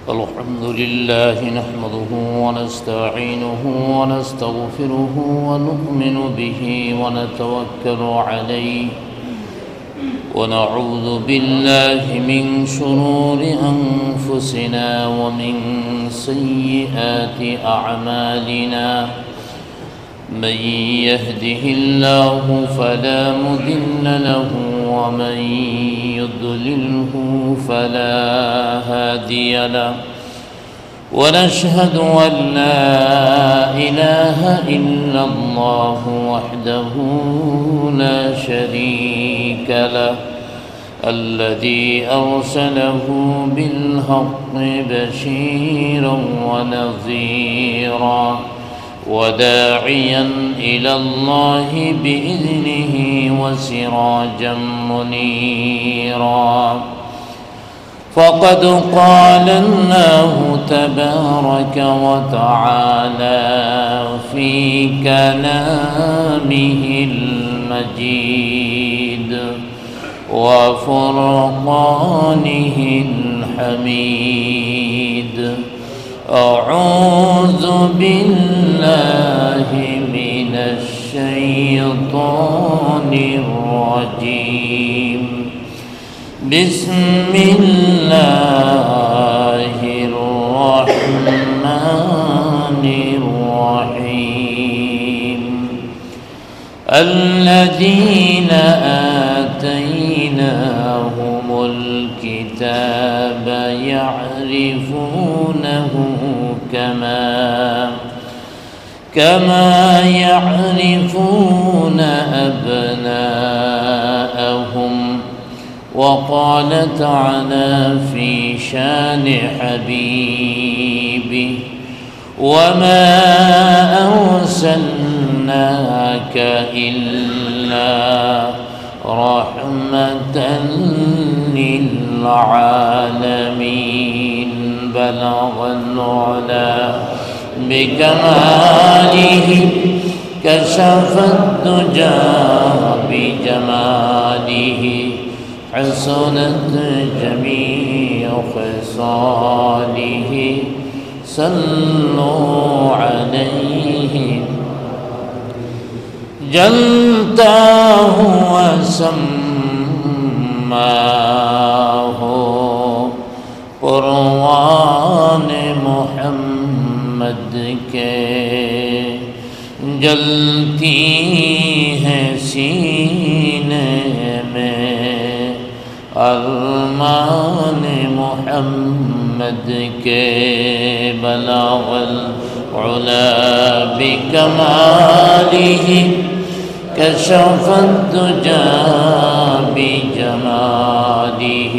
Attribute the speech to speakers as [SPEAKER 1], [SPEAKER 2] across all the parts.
[SPEAKER 1] الحمد لله نحمده ونستعينه ونستغفره ونؤمن به ونتوكل عليه ونعوذ بالله من شرور أنفسنا ومن سيئات أعمالنا من يهده الله فلا مضل له ومن يضلله فلا هادي له ونشهد أن لا إله إلا الله وحده لا شريك له الذي أرسله بالحق بشيرا ونذيرا وداعيا إلى الله بإذنه وسراجا منيرا فقد قال الله تبارك وتعالى في كلامه المجيد وفرقانه الحميد أعوذ بالله من الشيطان الرجيم بسم الله الرحمن الرحيم الذين آتيناهم الكتاب يعرفونه كما يعرفون أبناءهم وقال تعالى في شان حبيبه وما أرسلناك إلا رحمة للعالمين بلغ العلا بكماله كشف الدجى بجماله حسنت جميع خصاله صلوا عليه جلته وسماه قرآن محمد کے جلتی ہے سینے میں ارمان محمد کے بلغ العلا بکمالہ كشف الدجى بجماله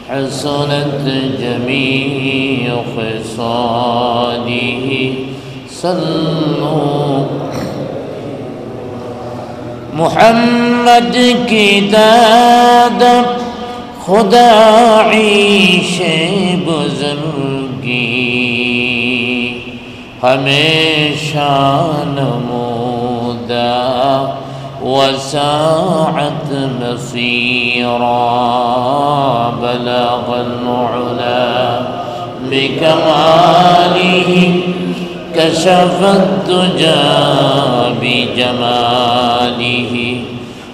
[SPEAKER 1] حسنت جميع خصاله صلوا محمد کی داد خدا عیش بزرگی ہمیشہ نمودا وساعت مصيرا بلغ العلا بكماله كشف الدجى بجماله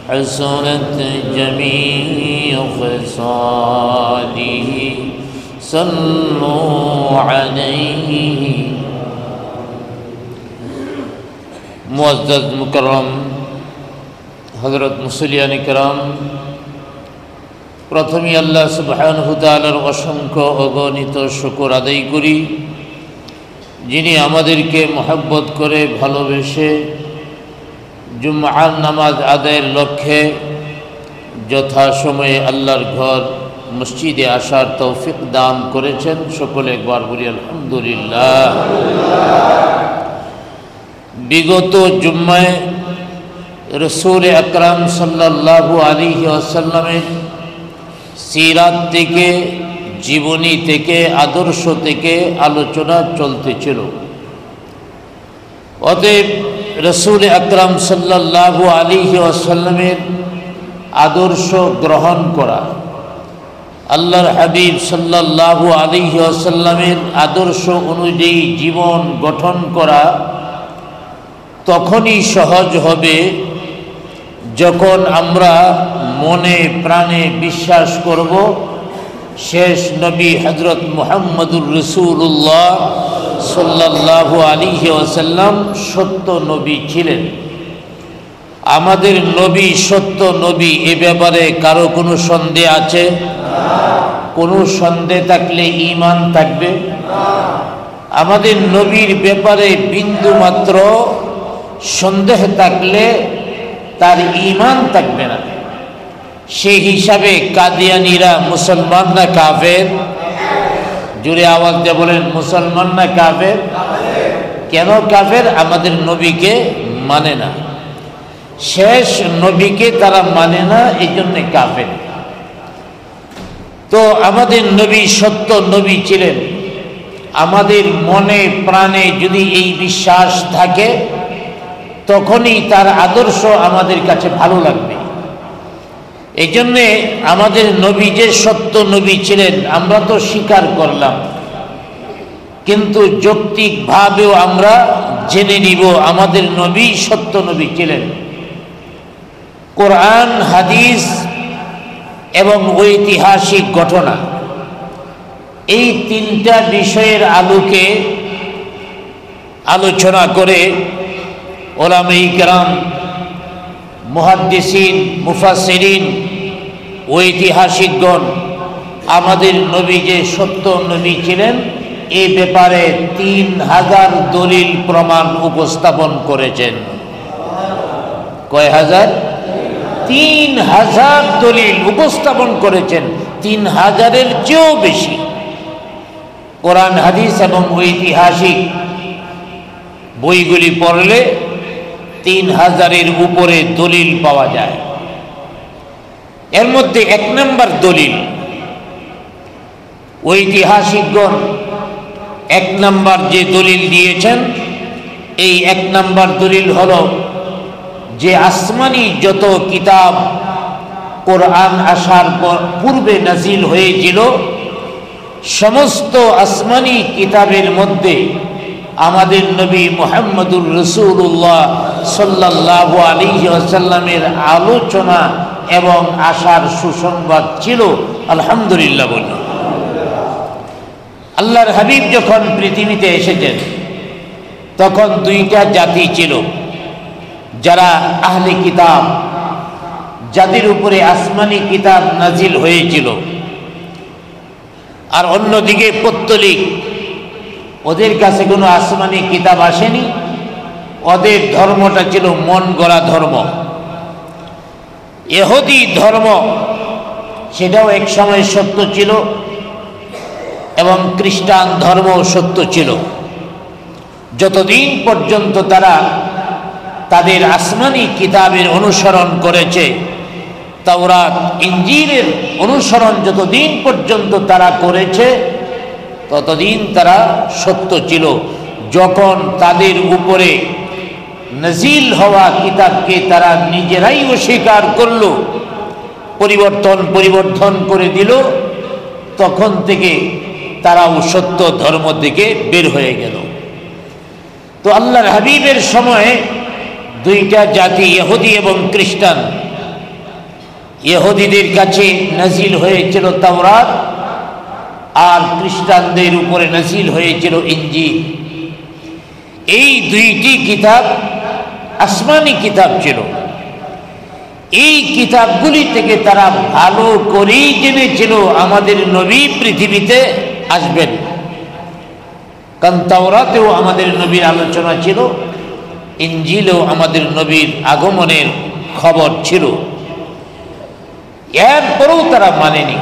[SPEAKER 1] حسنت جميع خصاله صلوا عليه मुअज़्ज़ज़ मुकर्रम हज़रत मुसल्लियान किराम प्रथमेই আল্লাহ সুবহানাহু ওয়া তাআলার অসংখ্য অগণিত শুকর আদায় করি যিনি আমাদেরকে মহব্বত করে ভালোবেসে জুমআর নামাজ আদায়ের লক্ষ্যে যথাসময়ে আল্লাহর ঘর মসজিদে আসার তৌফিক দান করেছেন। সকলে একবার বলি আলহামদুলিল্লাহ। বিগত জুম্মায় রসূল আকরাম সাল্লাল্লাহু আলাইহি ওয়াসাল্লামের সিরাত থেকে, জীবনী থেকে, আদর্শ থেকে আলোচনা চলতেছিল। অতএব রসূল আকরাম সাল্লাল্লাহু আলাইহি ওয়াসাল্লামের আদর্শ গ্রহণ করা আল্লাহর হাবিব সাল্লাল্লাহু আলাইহি ওয়াসাল্লামের আদর্শ অনুযায়ী জীবন গঠন করা তখনই সহজ হবে যখন আমরা মনে প্রাণে বিশ্বাস করব শেষ নবী হযরত মুহাম্মদুর রাসূলুল্লাহ সাল্লাল্লাহু আলাইহি ওয়াসাল্লাম সত্য নবী ছিলেন। আমাদের নবী সত্য নবী, এ ব্যাপারে কারো কোনো সন্দেহ আছে? কোনো সন্দেহ থাকলে ঈমান থাকবে? আমাদের নবীর ব্যাপারে বিন্দু মাত্র সন্দেহ থাকলে তার ঈমান থাকবে না। সেই হিসাবে কাদিয়ানীরা মুসলমান না কাফের? জোরে আওয়াজ দিয়ে বলেন, মুসলমান না কাফের? কেন কাফের? আমাদের নবীকে মানে না, শেষ নবীকে তারা মানে না, এই জন্যে কাফের। তো আমাদের নবী সত্য নবী ছিলেন। আমাদের মনে প্রাণে যদি এই বিশ্বাস থাকে তখনই তার আদর্শ আমাদের কাছে ভালো লাগবে। এই জন্যে আমাদের নবী যে সত্য নবী ছিলেন আমরা তো স্বীকার করলাম, কিন্তু যৌক্তিকভাবেও আমরা জেনে নিব আমাদের নবী সত্য নবী ছিলেন। কোরআন, হাদিস এবং ঐতিহাসিক ঘটনা, এই তিনটা বিষয়ের আলোকে আলোচনা করে উলামায়ে কেরাম, মুহাদ্দিসিন, মুফাসসিরিন, ঐতিহাসিকগণ আমাদের নবী যে সত্য নবী ছিলেন এই ব্যাপারে 3000 দলিল প্রমাণ উপস্থাপন করেছেন। কয় হাজার? 3000 দলিল উপস্থাপন করেছেন, 3000-এর চেয়েও বেশি। কোরআন, হাদিস এবং ঐতিহাসিক বইগুলি পড়লে 3000-এর উপরে দলিল পাওয়া যায়। এর মধ্যে 1 নম্বর দলিল, ঐতিহাসিকগণ 1 নম্বর যে দলিল দিয়েছেন, এই 1 নম্বর দলিল হলো যে আসমানি যত কিতাব কোরআন আসার পূর্বে নাজিল হয়েছিল সমস্ত আসমানি কিতাবের মধ্যে আমাদের নবী মুহাম্মদুর রাসূলুল্লাহ সাল্লাল্লাহু আলাইহি ওয়াসাল্লামের আলোচনা এবং আসার সুসংবাদ ছিল। আলহামদুলিল্লাহ বলি। আল্লাহর হাবিব যখন পৃথিবীতে এসেছেন তখন 2টা জাতি ছিল, যারা আহলে কিতাব, যাদের উপরে আসমানি কিতাব নাজিল হয়েছিল, আর অন্যদিকে পৌত্তলিক, ওদের কাছে কোনো আসমানি কিতাব আসেনি, ওদের ধর্মটা ছিল মন গড়া ধর্ম। ইহুদি ধর্ম সেটাও এক সময় সত্য ছিল এবং খ্রিস্টান ধর্মও সত্য ছিল, যতদিন পর্যন্ত তারা তাদের আসমানি কিতাবের অনুসরণ করেছে। তাওরাত, ইনজিলের অনুসরণ যতদিন পর্যন্ত তারা করেছে ততদিন তারা সত্য ছিল। যখন তাদের উপরে নাজিল হওয়া কিতাবকে তারা নিজেরাই অস্বীকার করলো, পরিবর্তন করে দিল, তখন থেকে তারাও সত্য ধর্ম থেকে বের হয়ে গেল। তো আল্লাহর হাবিবের সময়ে 2টা জাতি, ইহুদি এবং খ্রিস্টান। ইহুদিদের কাছে নাজিল হয়েছিল তাওরাত, আর খ্রিস্টানদের উপরে নাজিল হয়েছিল ইনজিল। এই 2টি কিতাব আসমানি কিতাব ছিল। এই কিতাবগুলি থেকে তারা ভালো করেই জেনেছিল আমাদের নবী পৃথিবীতে আসবেন, কারণ তাওরাতেও আমাদের নবীর আলোচনা ছিল, ইনজিলেও আমাদের নবীর আগমনের খবর ছিল। এরপরেও তারা মানেনি।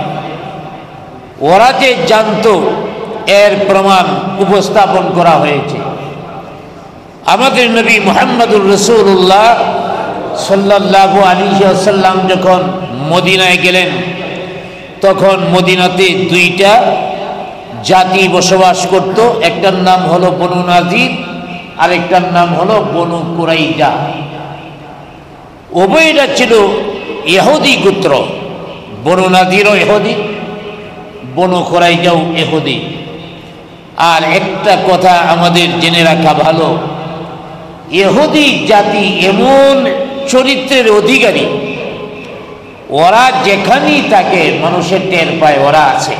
[SPEAKER 1] ওরা যে জানতো এর প্রমাণ উপস্থাপন করা হয়েছে। আমাদের নবী মুহাম্মদুর রাসূলুল্লাহ সাল্লাল্লাহু আলাইহি ওয়াসাল্লাম যখন মদিনায় গেলেন তখন মদিনাতে 2টা জাতি বসবাস করত। একটার নাম হলো বনু নাজির, আরেকটার নাম হলো বনু কুরাইজা। উভয়টা ছিল ইহুদি গোত্র। বনু নাজিরও ইহুদি, বনু কুরাইজাও ইহুদি। আর একটা কথা আমাদের জেনে রাখা ভালো, ইহুদি জাতি এমন চরিত্রের অধিকারী, ওরা যেখানেই থাকে মানুষের টের পায় ওরা আছে।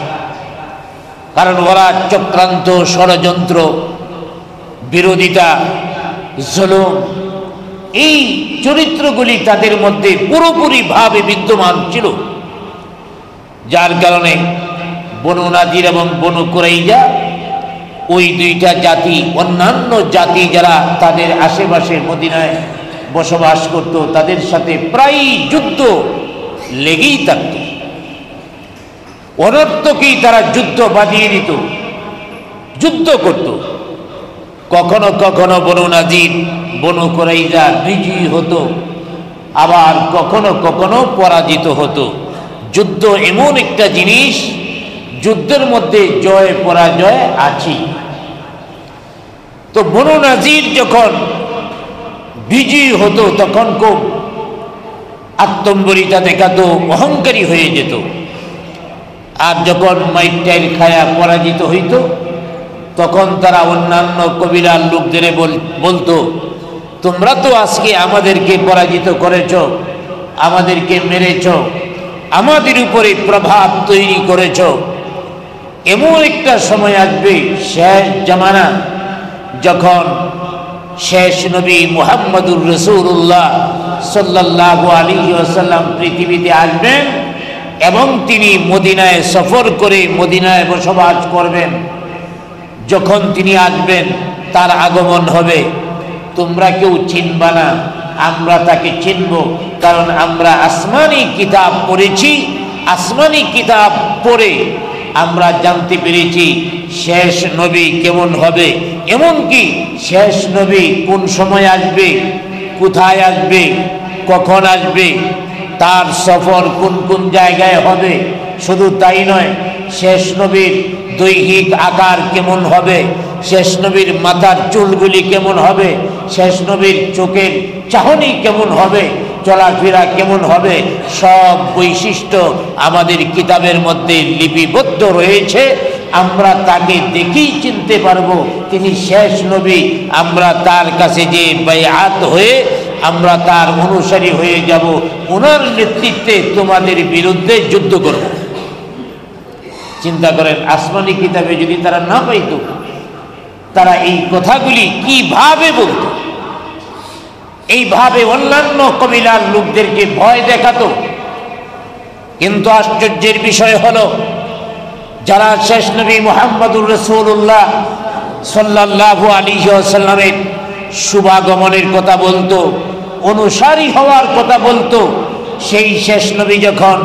[SPEAKER 1] কারণ ওরা চক্রান্ত, ষড়যন্ত্র, বিরোধিতা, জুলুম, এই চরিত্রগুলি তাদের মধ্যে পুরোপুরিভাবে বিদ্যমান ছিল। যার কারণে বনু নাদির এবং বনু কুরাইজা ওই দুইটা জাতি অন্যান্য জাতি যারা তাদের আশেপাশে মদিনায় বসবাস করত তাদের সাথে প্রায় যুদ্ধ লেগেই থাকত। অনর্থকেই তারা যুদ্ধ বাঁধিয়ে দিত, যুদ্ধ করত। কখনো কখনো বনু নাদির বনু কুরাইজা বিজয়ী হতো, আবার কখনো কখনো পরাজিত হতো। যুদ্ধ এমন একটা জিনিস, যুদ্ধের মধ্যে জয় পরাজয় আছে। তো বনু নাদির যখন বিজয়ী হতো তখন খুব আত্মম্বরিতা দেখাতো, অহংকারী হয়ে যেত। আর যখন মাইটাইল খায়া পরাজিত হইত তখন তারা অন্যান্য কবিলার লোকদের বলতো, তোমরা তো আজকে আমাদেরকে পরাজিত করেছ, আমাদেরকে মেরেছ, আমাদের উপরে প্রভাব তৈরি করেছ। এমন একটা সময় আসবে শেষ জামানা, যখন শেষ নবী মুহাম্মদুর রাসূলুল্লাহ সাল্লাল্লাহু আলাইহি ওয়াসাল্লাম পৃথিবীতে আসবেন এবং তিনি মদিনায় সফর করে মদিনায় বসবাস করবেন। যখন তিনি আসবেন তার আগমন হবে, তোমরা কেউ চিনবা না, আমরা তাকে চিনব। কারণ আমরা আসমানি কিতাব পড়েছি, আসমানি কিতাব পড়ে আমরা জানতে পেরেছি শেষ নবী কেমন হবে, এমনকি শেষ নবী কোন সময় আসবে, কোথায় আসবে, কখন আসবে, তার সফর কোন কোন জায়গায় হবে। শুধু তাই নয়, শেষ নবীর দৈহিক আকার কেমন হবে, শেষ নবীর মাথার চুলগুলি কেমন হবে, শেষ নবীর চোখের চাহনি কেমন হবে, চলাফেরা কেমন হবে, সব বৈশিষ্ট্য আমাদের কিতাবের মধ্যে লিপিবদ্ধ রয়েছে। আমরা তাকে দেখেই চিনতে পারবো তিনি শেষ নবী। আমরা তার কাছে যে বাইআত হয়ে আমরা তার অনুসারী হয়ে যাব, ওনার নেতৃত্বে তোমাদের বিরুদ্ধে যুদ্ধ করব। চিন্তা করেন, আসমানি কিতাবে যদি তারা না পাইত, তারা এই কথাগুলি কিভাবে বলত? এইভাবে অন্যান্য কবিলার লোকদেরকে ভয় দেখাতো। কিন্তু আশ্চর্যের বিষয় হলো, যারা শেষ নবী মুহাম্মদুর রাসূলুল্লাহ সাল্লাল্লাহু আলাইহি ওয়াসাল্লামের শুভাগমনের কথা বলতো, অনুসারী হওয়ার কথা বলতো, সেই শেষ নবী যখন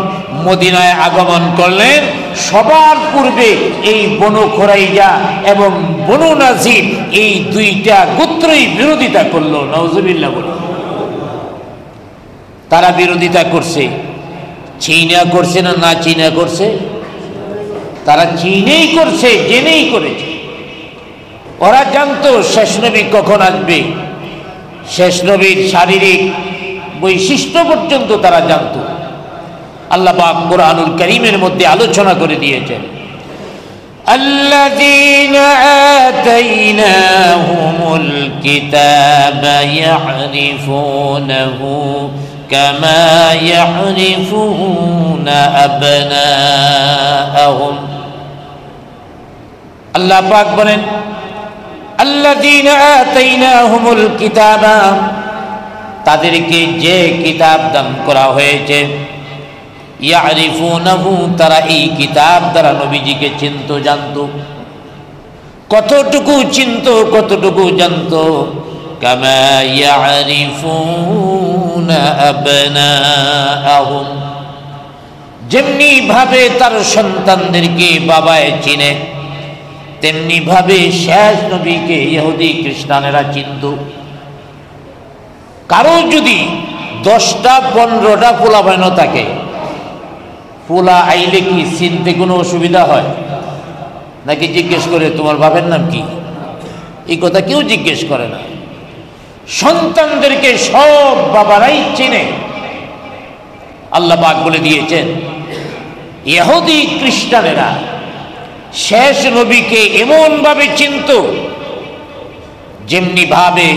[SPEAKER 1] মদিনায় আগমন করলেন, সবার পূর্বে এই বনু কুরাইজা এবং বনু নাজির এই দুইটা গোত্রই বিরোধিতা করলো। নাউজুবিল্লাহ বলে তারা বিরোধিতা করছে। চীনা করছে না, না চীনা করছে? তারা চীনেই করছে, জেনেই করেছে। ওরা জানতো শেষ নবী কখন আসবে, শেষ নবীর শারীরিক বৈশিষ্ট্য পর্যন্ত তারা জানতো। আল্লাহ পাক কুরআনুল কারীমের মধ্যে আলোচনা করে দিয়েছেন, আল্লাযীনা আতাইনাহুমুল কিতাবা ইয়ারিফুনাহু কামা ইয়ারিফুনা আবনাআহুম। আল্লাহ পাক বলেন, আল্লাযীনা আতাইনাহুমুল কিতাবা, তাদেরকে যে কিতাব দান করা হয়েছে, ইয়ারিফুনাহু, তারা এই কিতাব দ্বারা নবীজিকে চিনত, জানত। কতটুকু চিনত, কতটুকু জানত? কামা ইয়ারিফুনা আবনাআহুম, যেমনি ভাবে তার সন্তানদেরকে বাবায় চিনে, তেমনি ভাবে শেষ নবীকে ইহুদি খ্রিস্টানেরা চিনত। কারো যদি 10টা 15টা পোলা বান থাকে, পোলা আইলে কি চিনতে কোনো অসুবিধা হয় নাকি জিজ্ঞেস করে তোমার বাবার নাম কি? এই কথা কেউ জিজ্ঞেস করে না। সন্তানদেরকে সব বাবারাই চেনে। আল্লাহ পাক বলে দিয়েছেন, ইহুদি খ্রিস্টানেরা শেষ নবীকে এমনভাবে চিনত যেমনি ভাবে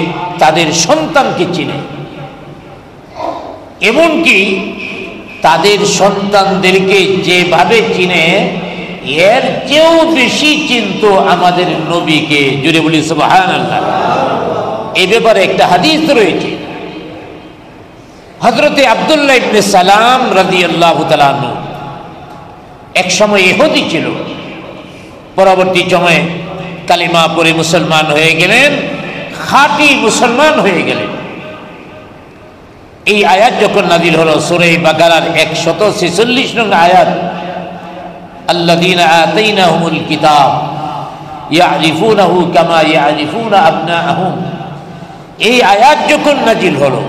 [SPEAKER 1] তাদের সন্তানকে চিনে, এমনকি তাদের সন্তানদেরকে যেভাবে চিনে এর চেয়েও বেশি চিনত আমাদের নবীকে। জুড়ে বলি সুবহানাল্লাহ। এই ব্যাপারে একটা হাদিস রয়েছে, হযরতে আব্দুল্লাহ ইবনে সালাম রাদিয়াল্লাহু তাআলা আনহু এক সময় ইহুদি ছিল, পরবর্তী সময়ে কালিমা পড়ে মুসলমান হয়ে গেলেন, খাঁটি মুসলমান হয়ে গেলেন। এই আয়াত যখন নাযিল হলো সূরা বাকারার 146 নং আয়াত, আল্লাযীনা আতাইনাহুমুল কিতাব ইয়ারিফুনাহু কামা ইয়ারিফুনা আবনাআহুম, এই আয়াত যখন নাযিল হলো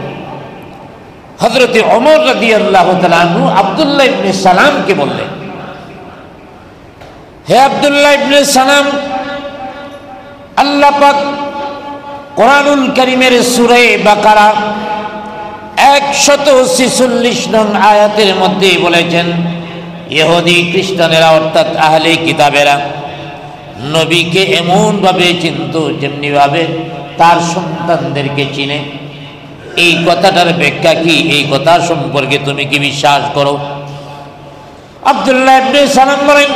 [SPEAKER 1] হযরতে ওমর রাদিয়াল্লাহু তাআলা আনহু আব্দুল্লাহ ইবনে সালামকে বললেন, হে আব্দুল্লাহ ইবনে সালাম, আল্লাহ পাক কোরআনুল কারীমের সূরা বাকারা 146 নং আয়াতের মধ্যে বলেছেন, ইহুদি খ্রিস্টানেরা অর্থাৎ আহলে কিতাবেরা নবীকে এমনভাবে চিনত যেমনি ভাবে তার সন্তানদেরকে চিনে। এই কথাটার ব্যাখ্যা কি? এই কথা সম্পর্কে তুমি কি বিশ্বাস করো? আব্দুল্লাহ ইবনে সালাম বলেন,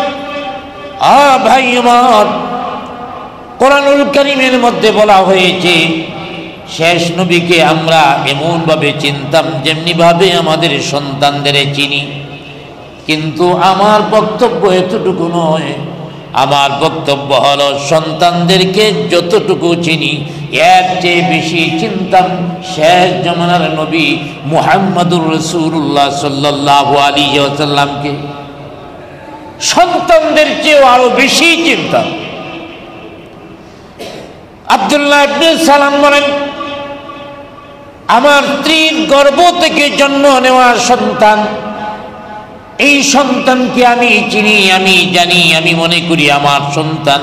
[SPEAKER 1] ভাই আমার, কোরআনুল কারীমের মধ্যে বলা হয়েছে শেষ নবীকে আমরা এমনভাবে চিনতাম যেমনি ভাবে আমাদের সন্তানদের চিনি। কিন্তু আমার বক্তব্য এতটুকু নয়, আমার বক্তব্য হলো সন্তানদেরকে যতটুকু চিনি এর চেয়ে বেশি চিনতাম শেষ জামানার নবী মুহাম্মদুর রাসূলুল্লাহ সাল্লাল্লাহু আলাইহি ওয়াসাল্লামকে। সন্তানদের চেয়েও আরো বেশি চিনতাম। আব্দুল্লাহ ইবনে সালাম বলেন, আমার স্ত্রীর গর্ভ থেকে জন্ম নেওয়া সন্তান, এই সন্তানকে আমি চিনি, আমি জানি, আমি মনে করি আমার সন্তান।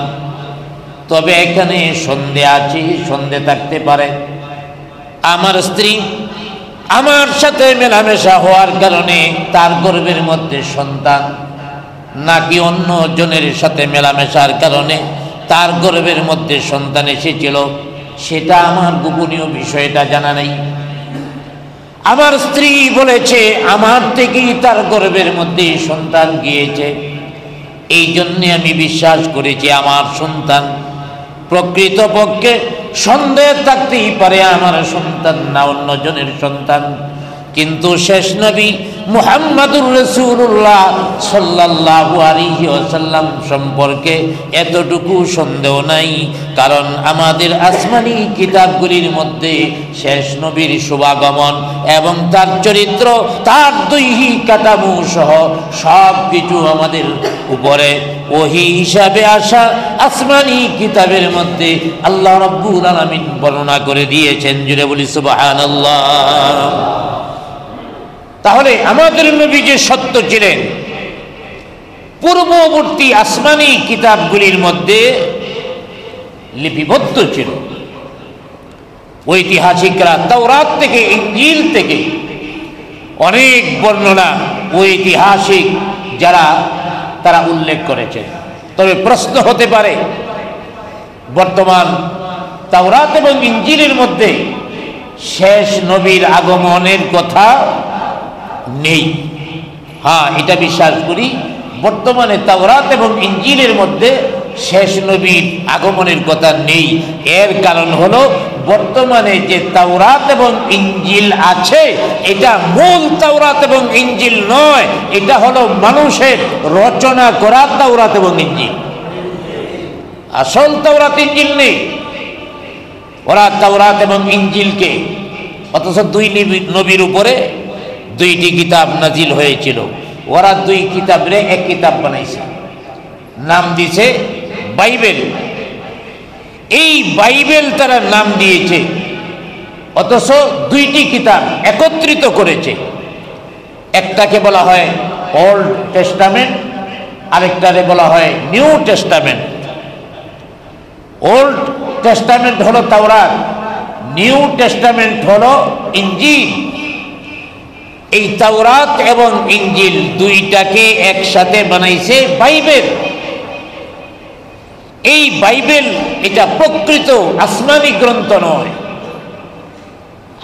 [SPEAKER 1] তবে এখানে সন্দেহ আছে, সন্দেহ থাকতে পারে আমার স্ত্রী আমার সাথে মেলামেশা হওয়ার কারণে তার গর্ভের মধ্যে সন্তান, নাকি অন্য জনের সাথে মেলামেশার কারণে তার গর্ভের মধ্যে সন্তান এসেছিল, সেটা আমার গোপনীয় বিষয়টা জানা নেই। আমার স্ত্রী বলেছে আমার থেকেই তার গর্ভের মধ্যে সন্তান গিয়েছে, এই জন্যে আমি বিশ্বাস করেছি আমার সন্তান। প্রকৃতপক্ষে সন্দেহ থাকতেই পারে আমার সন্তান না অন্য জনের সন্তান, কিন্তু শেষ নবী মুহাম্মদুর রাসূলুল্লাহ সাল্লাল্লাহু আলাইহি ওয়াসাল্লাম সম্পর্কে এতটুকু সন্দেহ নাই, কারণ আমাদের আসমানি কিতাবগুলির মধ্যে শেষ নবীর শুভাগমন এবং তার চরিত্র, তার দৈহিক কাঠামো সহ সব কিছু আমাদের উপরে ওহী হিসাবে আসা আসমানি কিতাবের মধ্যে আল্লাহ রাব্বুল আলামিন বর্ণনা করে দিয়েছেন। জুড়ে বলি সুবহানাল্লাহ। তাহলে আমাদের নবী যে সত্য ছিলেন, পূর্ববর্তী আসমানি কিতাবগুলির মধ্যে লিপিবদ্ধ ছিল। ঐতিহাসিকরা তাওরাত থেকে, ইনজিল থেকে অনেক বর্ণনা ঐতিহাসিক যারা তারা উল্লেখ করেছেন। তবে প্রশ্ন হতে পারে, বর্তমান তাওরাত এবং ইনজিলের মধ্যে শেষ নবীর আগমনের কথা নেই। হ্যাঁ, এটা বিশ্বাস করি, বর্তমানে তাওরাত এবং ইনজিলের মধ্যে শেষ নবীর আগমনের কথা নেই। এর কারণ হলো বর্তমানে যে তাওরাত এবং ইনজিল আছে এটা মূল তাওরাত এবং ইনজিল নয়, এটা হলো মানুষের রচনা করা তাওরাত এবং ইনজিল। আসল তাওরাত ইনজিল নেই। ওরা তাওরাত এবং ইনজিলকে, অথচ দুই নবীর উপরে দুইটি কিতাব নাজিল হয়েছিল, ওরা দুই কিতাবরে এক কিতাব বানাইছে, নাম দিছে বাইবেল। এই বাইবেল তারা নাম দিয়েছে, অথচ দুইটি কিতাব একত্রিত করেছে। একটাকে বলা হয় ওল্ড টেস্টামেন্ট, আরেকটারে বলা হয় নিউ টেস্টামেন্ট। ওল্ড টেস্টামেন্ট হলো তাওরাত, নিউ টেস্টামেন্ট হলো ইনজিল। এই তাওরাত এবং ইনজিল দুইটাকে একসাথে বানাইছে বাইবেল। এই বাইবেল এটা প্রকৃত আসমানি গ্রন্থ নয়।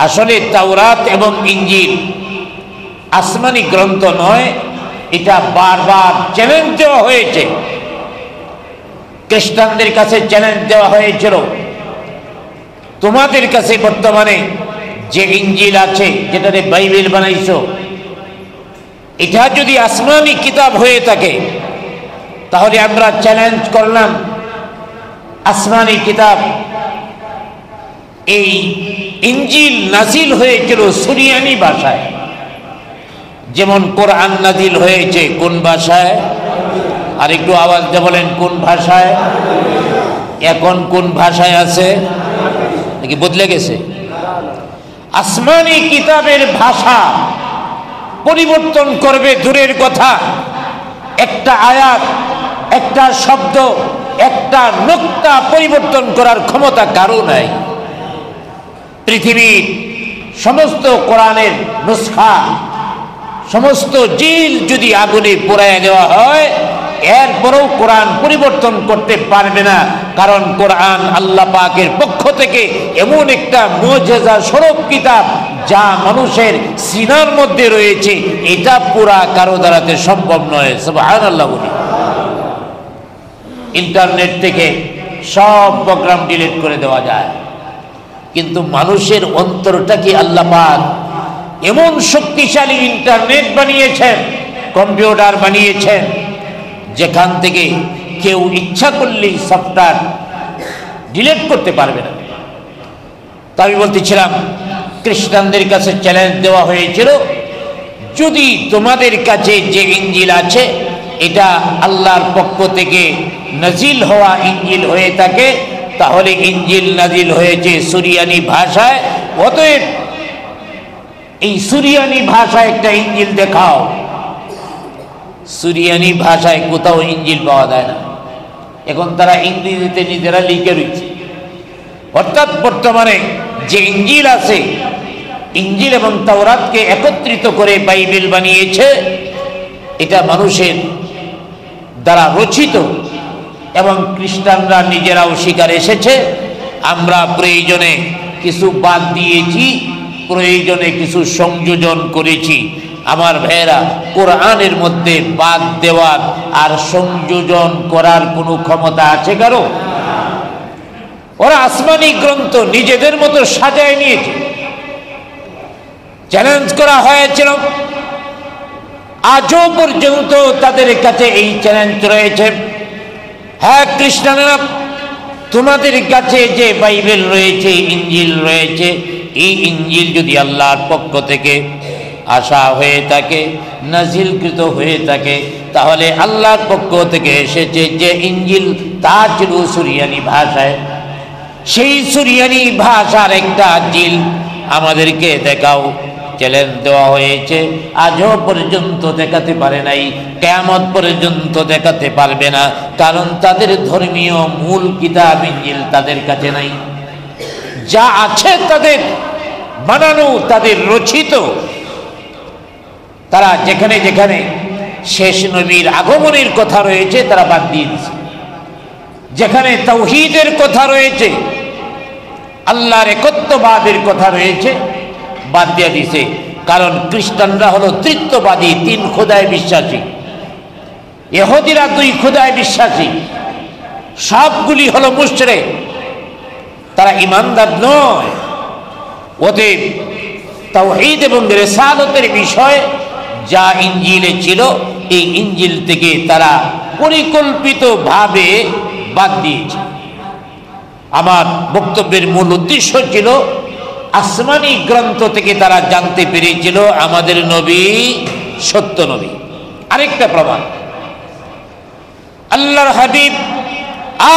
[SPEAKER 1] আসলে তাওরাত এবং ইঞ্জিল আসমানি গ্রন্থ নয়, এটা বারবার চ্যালেঞ্জ দেওয়া হয়েছে। খ্রিস্টানদের কাছে চ্যালেঞ্জ দেওয়া হয়েছিল, তোমাদের কাছে বর্তমানে যে ইঞ্জিল আছে, যেটাতে বাইবেল বানাইছো, এটা যদি আসমানি কিতাব হয়ে থাকে তাহলে আমরা চ্যালেঞ্জ করলাম, আসমানি কিতাব এই ইঞ্জিল নাজিল হয়েছিল সুরিয়ানি ভাষায়, যেমন কোরআন নাজিল হয়েছে কোন ভাষায়? আর একটু আওয়াজ দিয়ে বলেন, কোন ভাষায়? এখন কোন ভাষায় আছে নাকি বদলে গেছে? আসমানি কিতাবের ভাষা পরিবর্তন করবে দূরের কথা, একটা আয়াত, একটা শব্দ, একটা নুক্তা পরিবর্তন করার ক্ষমতা কারো নাই। পৃথিবীর সমস্ত কোরআনের নুসখা, সমস্ত জিল যদি আগুনে পোড়ায় দেওয়া হয়, এরপরেও কোরআন পরিবর্তন করতে পারবে না, কারণ কোরআন আল্লাহ পাকের পক্ষ থেকে এমন একটা মুজিজা স্বরূপ কিতাব যা মানুষের সিনার মধ্যে রয়েছে, এটা পুরা কারো দ্বারাতে সম্ভব নয়। সুবহানাল্লাহ বলি। ইন্টারনেট থেকে সব প্রোগ্রাম ডিলিট করে দেওয়া যায়, কিন্তু মানুষের অন্তরটা কি আল্লাহ পাক এমন শক্তিশালী ইন্টারনেট বানিয়েছেন, কম্পিউটার বানিয়েছেন, যেখান থেকে কেউ ইচ্ছা করলেই সফটওয়্যার ডিলিট করতে পারবে না। তা আমি বলতেছিলাম, খ্রিস্টানদের কাছে চ্যালেঞ্জ দেওয়া হয়েছিল, যদি তোমাদের কাছে যে ইঞ্জিল আছে এটা আল্লাহর পক্ষ থেকে নাজিল হওয়া ইঞ্জিল হয়ে থাকে, তাহলে ইঞ্জিল নাজিল হয়েছে সুরিয়ানি ভাষায়, অতএব এই সুরিয়ানি ভাষায় একটা ইঞ্জিল দেখাও। সুরিয়ানি ভাষায় কোথাও ইঞ্জিল পাওয়া যায় না, এখন তারা ইংরেজিতে নিজেরা লিখে রয়েছে। অর্থাৎ বর্তমানে যে ইঞ্জিল আছে, ইঞ্জিল এবং তাওরাতকে একত্রিত করে বাইবেল বানিয়েছে, এটা মানুষের দ্বারা রচিত, এবং খ্রিস্টানরা নিজেরাও স্বীকার এসেছে, আমরা প্রয়োজনে কিছু বাদ দিয়েছি, প্রয়োজনে কিছু সংযোজন করেছি। আমার ভাইয়েরা, কোরআনের মধ্যে বাদ দেওয়ার আর সংযোজন করার কোনো ক্ষমতা আছে কারো? ওরা আসমানি গ্রন্থ নিজেদের মতো সাজায় নিয়েছে। চ্যালেঞ্জ করা হয়েছিল, আজও পর্যন্ত তাদের কাছে এই চ্যালেঞ্জ রয়েছে। হ্যাঁ খ্রিস্টানেরা, তোমাদের কাছে যে বাইবেল রয়েছে, ইঞ্জিল রয়েছে, এই ইঞ্জিল যদি আল্লাহর পক্ষ থেকে আসা হয়ে থাকে, নাজিলকৃত হয়ে থাকে, তাহলে আল্লাহর পক্ষ থেকে এসেছে যে ইঞ্জিল, তা ছিল সুরিয়ানি ভাষায়। সেই সুরিয়ানি ভাষার একটা জিল আমাদেরকে দেখাও। চ্যালেঞ্জ দেওয়া হয়েছে, আজও পর্যন্ত দেখাতে পারে নাই, কিয়ামত পর্যন্ত দেখাতে পারবে না, কারণ তাদের ধর্মীয় মূল কিতাব ইঞ্জিল তাদের কাছে নাই। যা আছে তাদের বানানো, তাদের রচিত। তারা যেখানে যেখানে শেষ নবীর আগমনের কথা রয়েছে তারা বাদ দিয়ে দিচ্ছে, যেখানে তাওহীদের কথা রয়েছে, আল্লাহর একত্ববাদের কথা রয়েছে, বাদ দিয়ে দিছে। কারণ খ্রিস্টানরা হলো তৃত্ববাদী, 3 খোদায় বিশ্বাসী, ইহুদিরা 2 খোদায় বিশ্বাসী, সবগুলি হলো মুশরিক, তারা ঈমানদার নয়। অতএব তাওহীদ এবং রিসালাতের বিষয় যা ইঞ্জিলে ছিল, এই ইঞ্জিল থেকে তারা পরিকল্পিতভাবে বাদ দিয়েছে। আমার বক্তব্যের মূল উদ্দেশ্য ছিল, আসমানি গ্রন্থ থেকে তারা জানতে পেরেছিল আমাদের নবী সত্য নবী। আরেকটা প্রমাণ, আল্লাহর হাবিব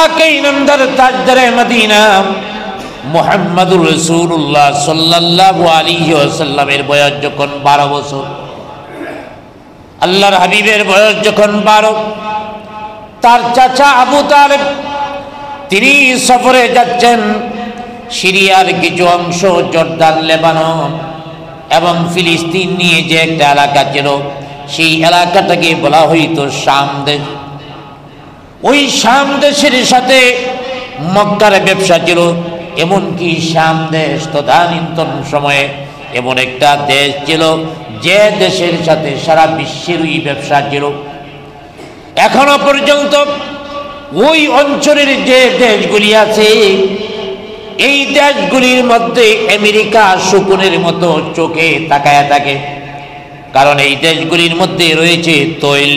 [SPEAKER 1] আকাই নামদার তাজদারে মদিনা মুহাম্মদুর রাসূলুল্লাহ সাল্লাল্লাহু আলাইহি ওয়াসাল্লামের বয়স যখন 12 বছর, আল্লাহর হাবিবের বয়স যখন 12, তার চাচা আবু তালেব তিনি সফরে যাচ্ছেন। সিরিয়ার কিছু অংশ, জর্দান, লেবানন এবং ফিলিস্তিন নিয়ে যে একটা এলাকা ছিল, সেই এলাকাটাকে বলা হইতো শাম দেশ। ওই শাম দেশের সাথে মক্কার ব্যবসা ছিল। এমনকি শাম দেশ তদানীন্তন সময়ে এমন একটা দেশ ছিল যে দেশের সাথে সারা বিশ্বেরই ব্যবসা ছিল। এখনো পর্যন্ত ওই অঞ্চলের যে দেশগুলি আছে, এই দেশগুলির মধ্যে আমেরিকা শকুনের মতো চোখে তাকায় থাকে, কারণ এই দেশগুলির মধ্যে রয়েছে তৈল।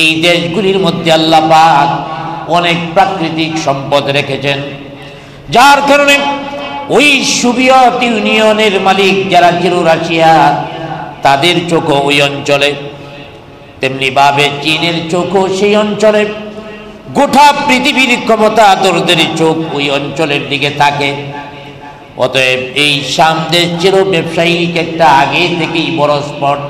[SPEAKER 1] এই দেশগুলির মধ্যে আল্লাহ পাক অনেক প্রাকৃতিক সম্পদ রেখেছেন, যার কারণে ওই সোভিয়েত ইউনিয়নের মালিক যারা ছিল রাশিয়া, তাদের চোখও ওই অঞ্চলে, তেমনি ভাবে চীনের চোখও সেই অঞ্চলে, গোটা পৃথিবীর ক্ষমতাধরদের চোখ ওই অঞ্চলের দিকে থাকে। অতএব এই শাম দেশ ছিল ব্যবসায়িক একটা আগে থেকেই বড় স্পট।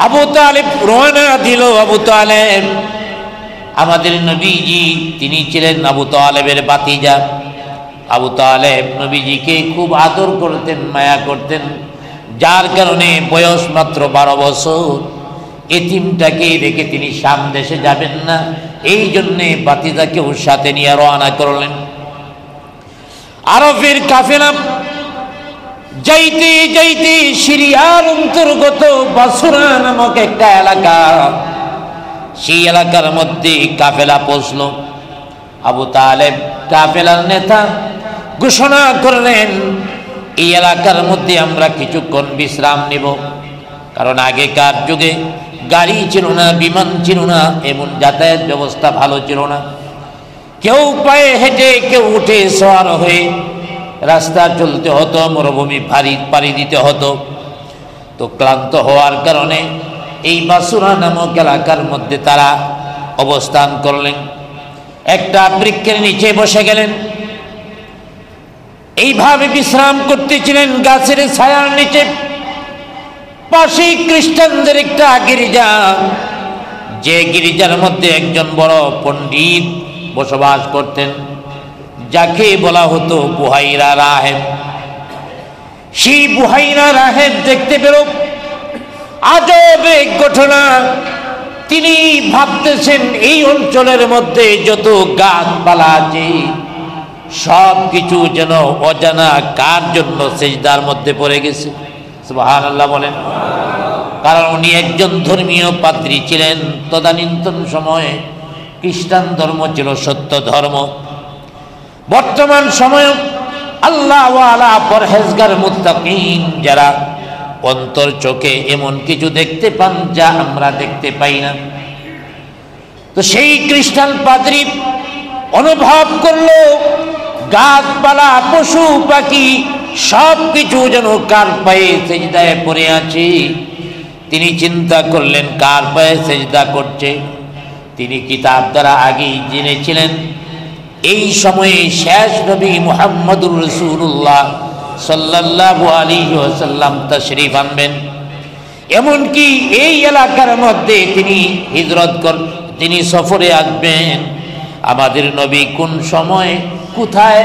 [SPEAKER 1] আবু তালেব রওনা দিল। আবু তালেব আমাদের নবীজি, তিনি ছিলেন আবু তালেবের ভাতিজা। আবু তালেব নবীজিকে খুব আদর করতেন, মায়া করতেন, যার কারণে বয়স মাত্র 12 বছর। এতিমটাকে রেখে তিনি শাম দেশে যাবেন না, এই জন্যে ভাতিজাকেও সাথে নিয়ে রওনা করলেন। আরবের কাফেলা যাইতে যাইতে সিরিয়ার অন্তর্গত বাসরা নামক একটা এলাকা, সেই এলাকার মধ্যে কাফেলা পৌঁছল। আবু তালেব কাফেলার নেতা ঘোষণা করলেন, এই এলাকার মধ্যে আমরা কিছুক্ষণ বিশ্রাম নেব, কারণ আগেকার যুগে গাড়ি ছিল না, বিমান ছিল না, এমন যাতায়াত ব্যবস্থা ভালো ছিল না। কেউ পায়ে হেঁটে, কেউ উঠে সওয়ার হয়ে রাস্তা চলতে হতো, মরুভূমি পাড়ি দিতে হতো। তো ক্লান্ত হওয়ার কারণে এই বাসুরা নামক এলাকার মধ্যে তারা অবস্থান করলেন। একটা বৃক্ষের নিচে বসে গেলেন। এইভাবে বিশ্রাম করতেছিলেন গাছের ছায়ার নিচে। পাশেই খ্রিস্টানদের একটা গির্জা, যে গির্জার মধ্যে একজন বড় পণ্ডিত বসবাস করতেন, যাকে বলা হতো বুহাইরা রাহেব। সেই বুহাইরা রাহেব দেখতে পেল আজব এক ঘটনা। তিনি ভাবতেছেন এই অঞ্চলের মধ্যে যত গাছপালা আছে সব কিছু যেন অজানা কার জন্য সিজদার মধ্যে পড়ে গেছে। সুবহানাল্লাহ বলেন। কারণ উনি একজন ধর্মীয় পাদ্রী ছিলেন। তদানীন্তন সময়ে খ্রিস্টান ধর্ম ছিল সত্য ধর্ম। বর্তমান সময়ে আল্লাহ ওয়ালা পরহেজগার মুত্তাকিন যারা অন্তর চোখে এমন কিছু দেখতে পান যা আমরা দেখতে পাই না। তো সেই খ্রিস্টান পাদ্রী অনুভব করলো গাছপালা, পশু পাখি সব কিছু যেন কার পায়ে সেজদায় পড়ে আছে। তিনি চিন্তা করলেন কার পায়ে সেজদা করছে। তিনি কিতাব দ্বারা আগেই জেনেছিলেন এই সময়ে শেষ নবী মুহাম্মদুর রাসূলুল্লাহ সাল্লাল্লাহু আলাইহি ওয়াসাল্লাম তাশরীফ আনবেন। এমনকি এই এলাকার মধ্যে তিনি সফরে আসবেন। আমাদের নবী কোন সময় কোথায়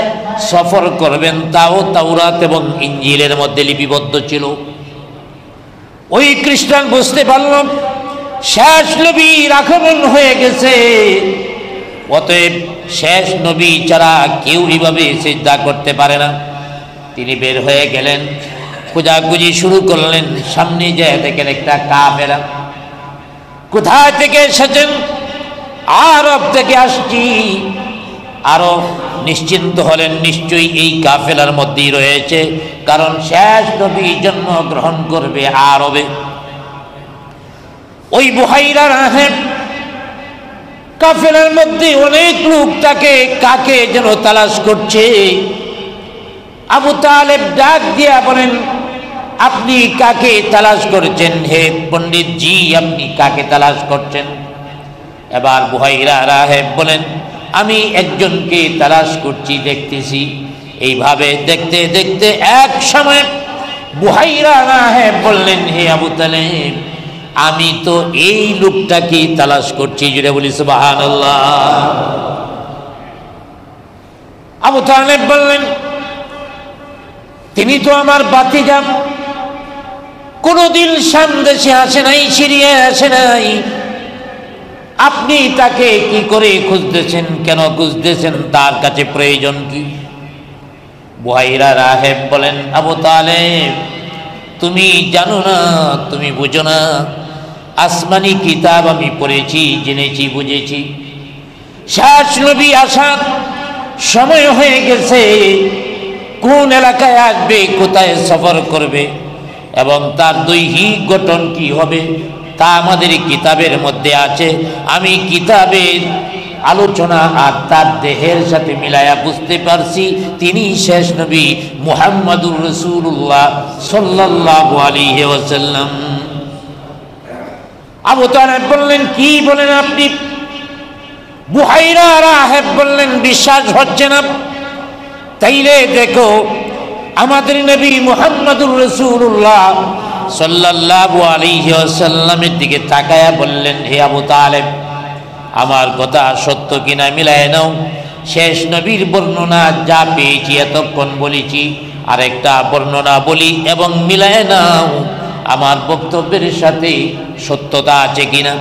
[SPEAKER 1] সফর করবেন তাও তাওরাত এবং ইনজিলের মধ্যে লিপিবদ্ধ ছিল। ওই খ্রিস্টান বুঝতে পারল শেষ নবীর আগমন হয়ে গেছে। অতএব শেষ নবী ছাড়া কেউ এইভাবে সিজদা করতে পারে না। তিনি বের হয়ে গেলেন, খোঁজাখুঁজি শুরু করলেন। সামনে যায় দেখেন একটা কাফেলা। কোথায় থেকে এসেছেন? আরব থেকে আসছি। আরো নিশ্চিন্ত হলেন নিশ্চয়ই এই কাফেলার মধ্যেই রয়েছে, কারণ শেষ নবী জন্মগ্রহণ করবে আরবে। ওই বুহাইরা রাহেব কাফেলার মধ্যে অনেক লোক তাকে কাকে যেন তালাশ করছে। আবু তালেব ডাক দিয়া বলেন, আপনি কাকে তালাশ করছেন হে পণ্ডিত জি? আপনি কাকে তালাশ করছেন? এবার বুহাইরা রাহেব বলেন, আমি একজনকে তালাশ করছি, দেখতেছি। এইভাবে দেখতে দেখতে এক সময় বুহাইরা রাহেব বললেন, হে আবু তালেব, আমি তো এই লোকটাকে তালাশ করছি। জুড়ে বলি সুবহানাল্লাহ। আবু তালেব বললেন, তিনি তো আমার ভাতিজা, কোনদিন শাম দেশে আসে নাই, সিরিয়ায় আসে নাই। আপনি তাকে কি করে খুঁজতেছেন, কেন খুঁজতেছেন, তার কাছে প্রয়োজন কি? বুহাইরা রাহেব বলেন, আবু তালেব তুমি জানো না, তুমি বুঝো না, আসমানি কিতাব আমি পড়েছি, জেনেছি, বুঝেছি, শেষ নবী আসার সময় হয়ে গেছে, কোন এলাকায় আসবে, কোথায় সফর করবে এবং তার দৈহিক গঠন কি হবে তা আমাদের কিতাবের মধ্যে আছে। আমি কিতাবের আলোচনা আর তার দেহের সাথে মিলায়া বুঝতে পারছি তিনি শেষ নবী মুহাম্মাদুর রাসূলুল্লাহ সাল্লাল্লাহু আলাইহি ওয়াসাল্লাম। আবু তালেব বললেন, কি বলেন আপনি? বুহাইরা রাহেব বললেন, বিশ্বাস হচ্ছে না? তাইলে দেখো আমাদের নবী মুহাম্মাদুর রাসূলুল্লাহ সাল্লাল্লাহু আলাইহি ওয়াসাল্লামের দিকে তাকায়া বললেন, হে আবু তালেব আমার কথা সত্য কিনা মিলায় নাও। শেষ নবীর বর্ণনা যা পেয়েছি এতক্ষণ বলেছি, আরেকটা বর্ণনা বলি এবং মিলায় নাও আমার বক্তব্যের সাথে সত্যতা আছে কিনা।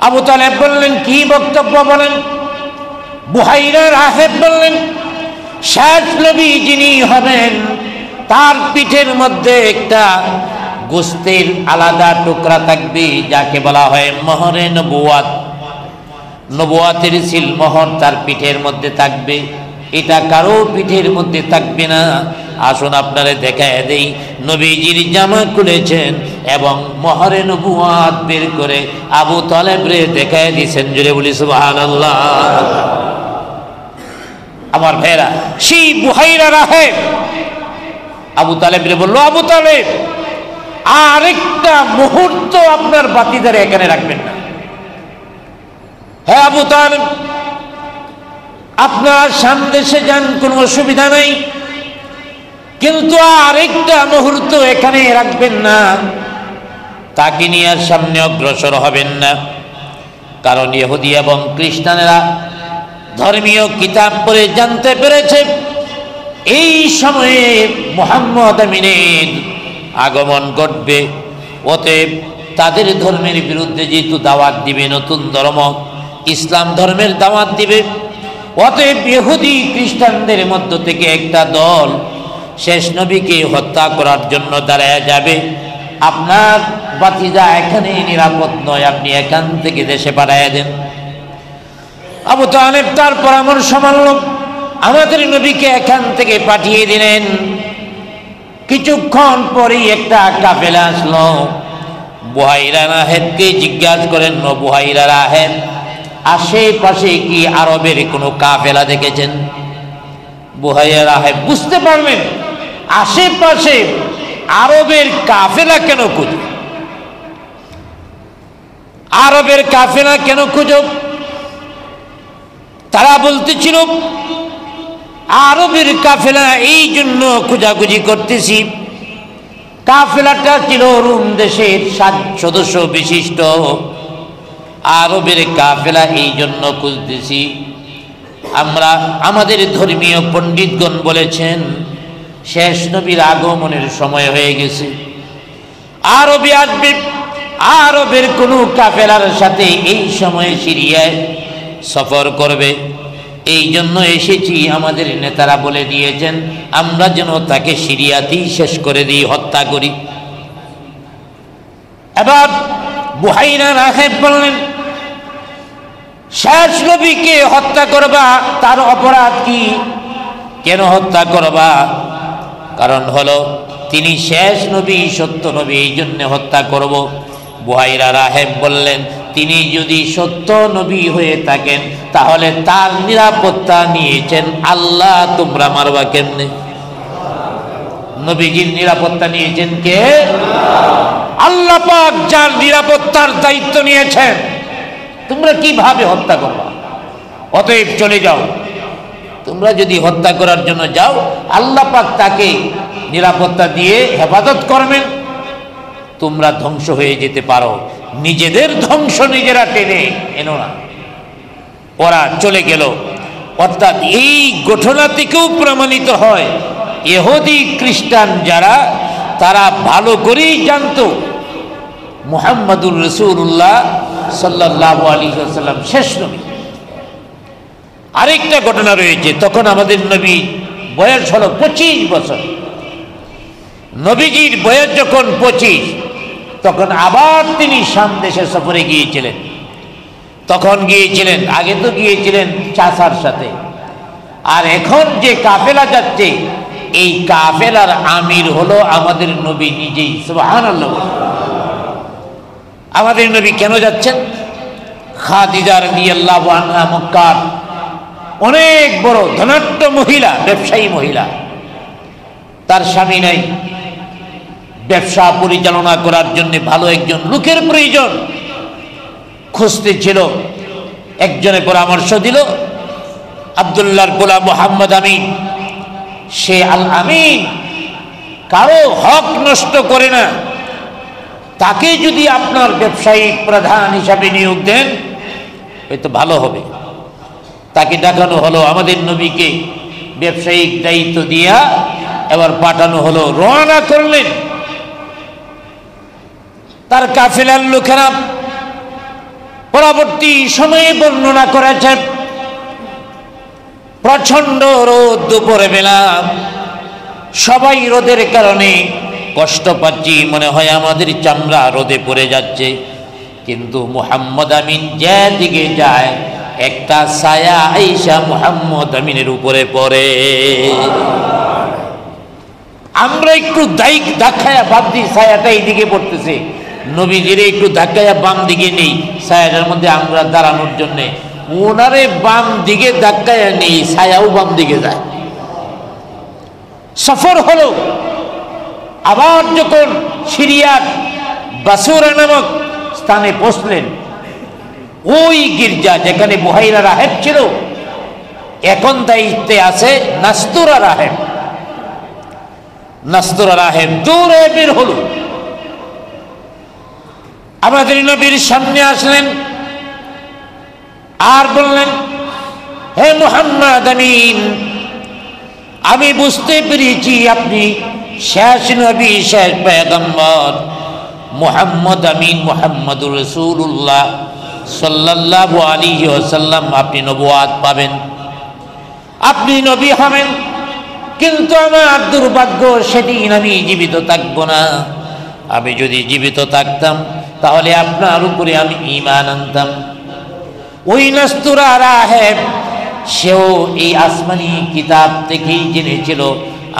[SPEAKER 1] আবু তালেব বললেন, কি বক্তব্য বলেন? বুহাইরা রাহেব বললেন, শেষ নবী যিনি হবেন তার পিঠের মধ্যে একটা গোস্তের আলাদা টুকরা থাকবে, যাকে বলা হয় মোহরে নবুয়াত। নবুয়াতের সিল মোহর তার পিঠের মধ্যে থাকবে, এটা কারো পিঠের মধ্যে থাকবে না। আসুন আপনারা দেখায় দেই, নবীজির জামা খুলেছেন এবং মোহরে নবুয়াত বের করে আবু তালেব রে দেখায় দিয়েছেন। জুড়ে বলি সুবহানাল্লাহ। আমার ভাইরা, সেই বুহাইরা রাহেব আবু তালেব রে বললো, আবু তালেব আরেকটা মুহূর্ত আপনার বাতিদারে এখানে রাখবেন না। হ্যাঁ আবু তালেব, আপনার সামদেশে যান, কোনো অসুবিধা নাই, কিন্তু আরেকটা মুহূর্ত এখানে রাখবেন না, তাকে নিয়ে আর সামনে অগ্রসর হবেন না। কারণ ইহুদি এবং খ্রিস্টানেরা ধর্মীয় কিতাব পড়ে জানতে পেরেছে এই সময়ে মুহাম্মদ আমিনের আগমন ঘটবে। অতএব তাদের ধর্মের বিরুদ্ধে যেহেতু দাওয়াত দিবে, নতুন ধর্ম ইসলাম ধর্মের দাওয়াত দিবে, অতএব ইহুদি খ্রিস্টানদের মধ্য থেকে একটা দল শেষ নবীকে হত্যা করার জন্য দাঁড়ায় যাবে। আপনার বাতিজা এখানে নিরাপদ নয়, আপনি এখান থেকে দেশে পাঠাইয়া দেন। আবু তালেব তার পরামর্শ মানল, আমাদের নবীকে এখান থেকে পাঠিয়ে দিলেন। কিছুক্ষণ পরেই একটা কাফেলা আসলো। বুহাইরা রাহেবকে জিজ্ঞাসা করেন, বুহাইরা রাহেব আশেপাশে কি আরবের কোনো কাফেলা দেখেছেন? বুহাইরা রাহেব বুঝতে পারলেন আশেপাশে আরবের কাফেলা কেন খুঁজো, আরবের কাফেলা কেন খুঁজো। তারা বলতেছিল আরবের কাফেলা এই জন্য খোঁজাখুঁজি করতেছি, কাফেলাটা ছিল রোম দেশের 7 সদস্য বিশিষ্ট। আরবের কাফেলা এই জন্য খুঁজতেছি, আমরা আমাদের ধর্মীয় পণ্ডিতগণ বলেছেন শেষ নবীর আগমনের সময় হয়ে গেছে, আরবে আসবে। আরবের কোনো কাফেলার সাথে এই সময়ে সিরিয়ায় সফর করবে, এই জন্য এসেছি। আমাদের নেতারা বলে দিয়েছেন আমরা যেন তাকে সিরিয়াতেই শেষ করে দিই, হত্যা করি। এবার বুহাইরা রাহেব বললেন, শেষ নবীকে হত্যা করবা, তার অপরাধ কি? কেন হত্যা করবা? কারণ হলো তিনি শেষ নবী, সত্য নবী, এই জন্য হত্যা করব। বুহাইরা রাহেব বললেন, তিনি যদি সত্য নবী হয়ে থাকেন তাহলে তার নিরাপত্তা নিয়েছেন আল্লাহ, তোমরা মারবা কেমনে? নবীজির নিরাপত্তা নিয়েছেন কে? আল্লাহ পাক যার নিরাপত্তার দায়িত্ব নিয়েছেন, তোমরা কিভাবে হত্যা করবা? অতএব চলে যাও। তোমরা যদি হত্যা করার জন্য যাও, আল্লাহ পাক তাকে নিরাপত্তা দিয়ে হেফাজত করবেন, তোমরা ধ্বংস হয়ে যেতে পারো। নিজেদের ধ্বংস নিজেরা টেনে এনো না। ওরা চলে গেল। অর্থাৎ এই ঘটনা থেকেও প্রমাণিত হয় ইহুদি খ্রিস্টান যারা, তারা ভালো করেই জানতো মুহাম্মাদুর রাসূলুল্লাহ সাল্লাল্লাহু আলাইহি ওয়াসাল্লাম শেষ নবী। আরেকটা ঘটনা রয়েছে, তখন আমাদের নবী বয়স হলো 25 বছর। নবীজির বয়স যখন 25, তখন আবার তিনি শাম দেশে সফরে গিয়েছিলেন। তখন গিয়েছিলেন, আগে তো গিয়েছিলেন চাচার সাথে, আর এখন যে কাফেলা যাচ্ছে এই কাফেলার আমির হলো আমাদের নবী নিজেই। সুবহানাল্লাহ। আমাদের নবী কেন যাচ্ছেন? খাদিজা রাদিয়াল্লাহু আনহা মক্কার অনেক বড় ধনাঢ্য মহিলা, ব্যবসায়ী মহিলা, তার স্বামী নাই, ব্যবসা পরিচালনা করার জন্য ভালো একজন লোকের প্রয়োজন, খুঁজতে ছিল। একজনে পরামর্শ দিল, আব্দুল্লাহর গোলাম মুহাম্মদ আমিন। সে আল আমিন, কারো হক নষ্ট করে না, তাকে যদি আপনার ব্যবসায়িক প্রধান হিসাবে নিয়োগ দেন হয়তো ভালো হবে। তাকে ডাকানো হলো, আমাদের নবীকে ব্যবসায়িক দায়িত্ব দিয়া এবার পাঠানো হলো। রওনা করলেন। তার কাফেলার লোকেরা পরবর্তী সময়ে বর্ণনা করেছেন, প্রচন্ড রোদ, দুপুরে বেলা, সবাই রোদের কারণে কষ্ট পাচ্ছি, মনে হয় আমাদের চামড়া রোদে পড়ে যাচ্ছে। কিন্তু মুহাম্মদ আমিন যে দিকে যায় একটা ছায়া আইসা মুহাম্মদ আমিনের উপরে পড়ে। আমরা একটু ধাক্কায়া ভাবছি ছায়াটা এইদিকে পড়তেছে, নবীজিরে একটু ধাক্কায়া বাম দিকে নেই ছায়াটার মধ্যে আমরা দাঁড়ানোর জন্য, ওনারে বাম দিকে ধাক্কায়া নেই, ছায়াও বাম দিকে যায়। সফর হলো। আবার যখন সিরিয়ার বাসুরা নামক স্থানে পৌঁছলেন, ওই গির্জা যেখানে বুহাইরা রাহেব ছিল, এখন দায়িত্বে আছে নাস্তুরা রাহেব। নাস্তুরা রাহেব দৌড়ে বের হলো, আমাদের নবীর সামনে আসলেন আর বললেন, হে মুহাম্মদ আমিন, আমি বুঝতে পেরেছি আপনি শেষ নবী, শেষ পয়গম্বর মুহাম্মদ আমিন, মুহাম্মদুর রাসূলুল্লাহ সাল্লাল্লাহু আলাইহি ওয়াসাল্লাম। আপনি নবুয়াত পাবেন, আপনি নবী হবেন, কিন্তু আমার দুর্ভাগ্য সেদিন আমি জীবিত থাকবো না। আমি যদি জীবিত থাকতাম তাহলে আপনার উপরে আমি ঈমান আনতাম। ওই নাস্তুরা রাহেব সেও এই আসমানি কিতাব থেকেই জেনেছিল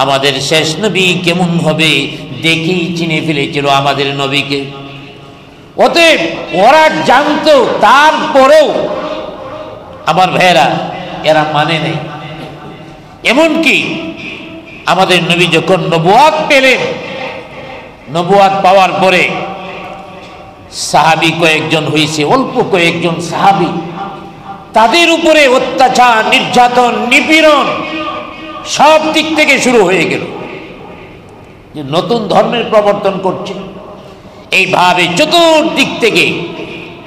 [SPEAKER 1] আমাদের শেষ নবী কেমন হবে, দেখেই চিনে ফেলেছিল আমাদের নবীকে। অতএব ওরা জানতো, তারপরেও আমার ভাইয়েরা এরা মানে নেই। এমনকি আমাদের নবী যখন নবুয়াত পেলেন, নবুয়াত পাওয়ার পরে সাহাবী কয়েকজন হয়েছে, অল্প কয়েকজন সাহাবী, তাদের উপরে অত্যাচার, নির্যাতন, নিপীড়ন সব দিক থেকে শুরু হয়ে গেল। যে নতুন ধর্মের প্রবর্তন করছে, এইভাবে চতুর্দিক থেকে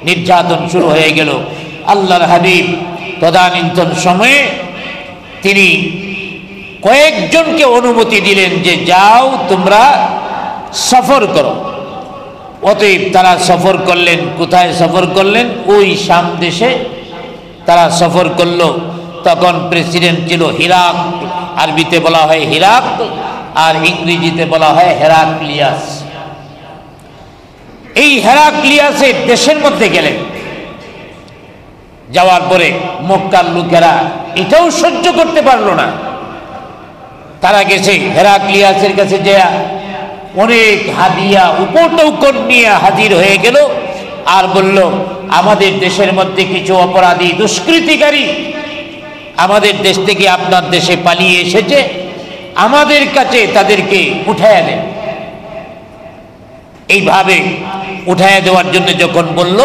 [SPEAKER 1] নির্যাতন শুরু হয়ে গেল। আল্লাহর হাবিব তদানীন্তন সময়ে তিনি কয়েকজনকে অনুমতি দিলেন যে যাও তোমরা সফর করো। অতএব তারা সফর করলেন। কোথায় সফর করলেন? ওই শাম দেশে তারা সফর করলো। তখন প্রেসিডেন্ট ছিল হিরাক, আরবিতে বলা হয় হিরাক আর ইংরেজিতে বলা হয় হেরাক্লিয়াস। এই হেরাক্লিয়াসের দেশের মধ্যে গেলেন। যাওয়ার পরে মক্কার লোকেরা এটাও সহ্য করতে পারলো না। তারা গেছে হেরাক্লিয়াসের কাছে, যে অনেক হাদিয়া উপটৌকন নিয়ে হাজির হয়ে গেল আর বলল, আমাদের দেশের মধ্যে কিছু অপরাধী দুষ্কৃতিকারী আমাদের দেশ থেকে আপনার দেশে পালিয়ে এসেছে, আমাদের কাছে তাদেরকে উঠায় দেন। এইভাবে উঠায় দেওয়ার জন্য যখন বলল,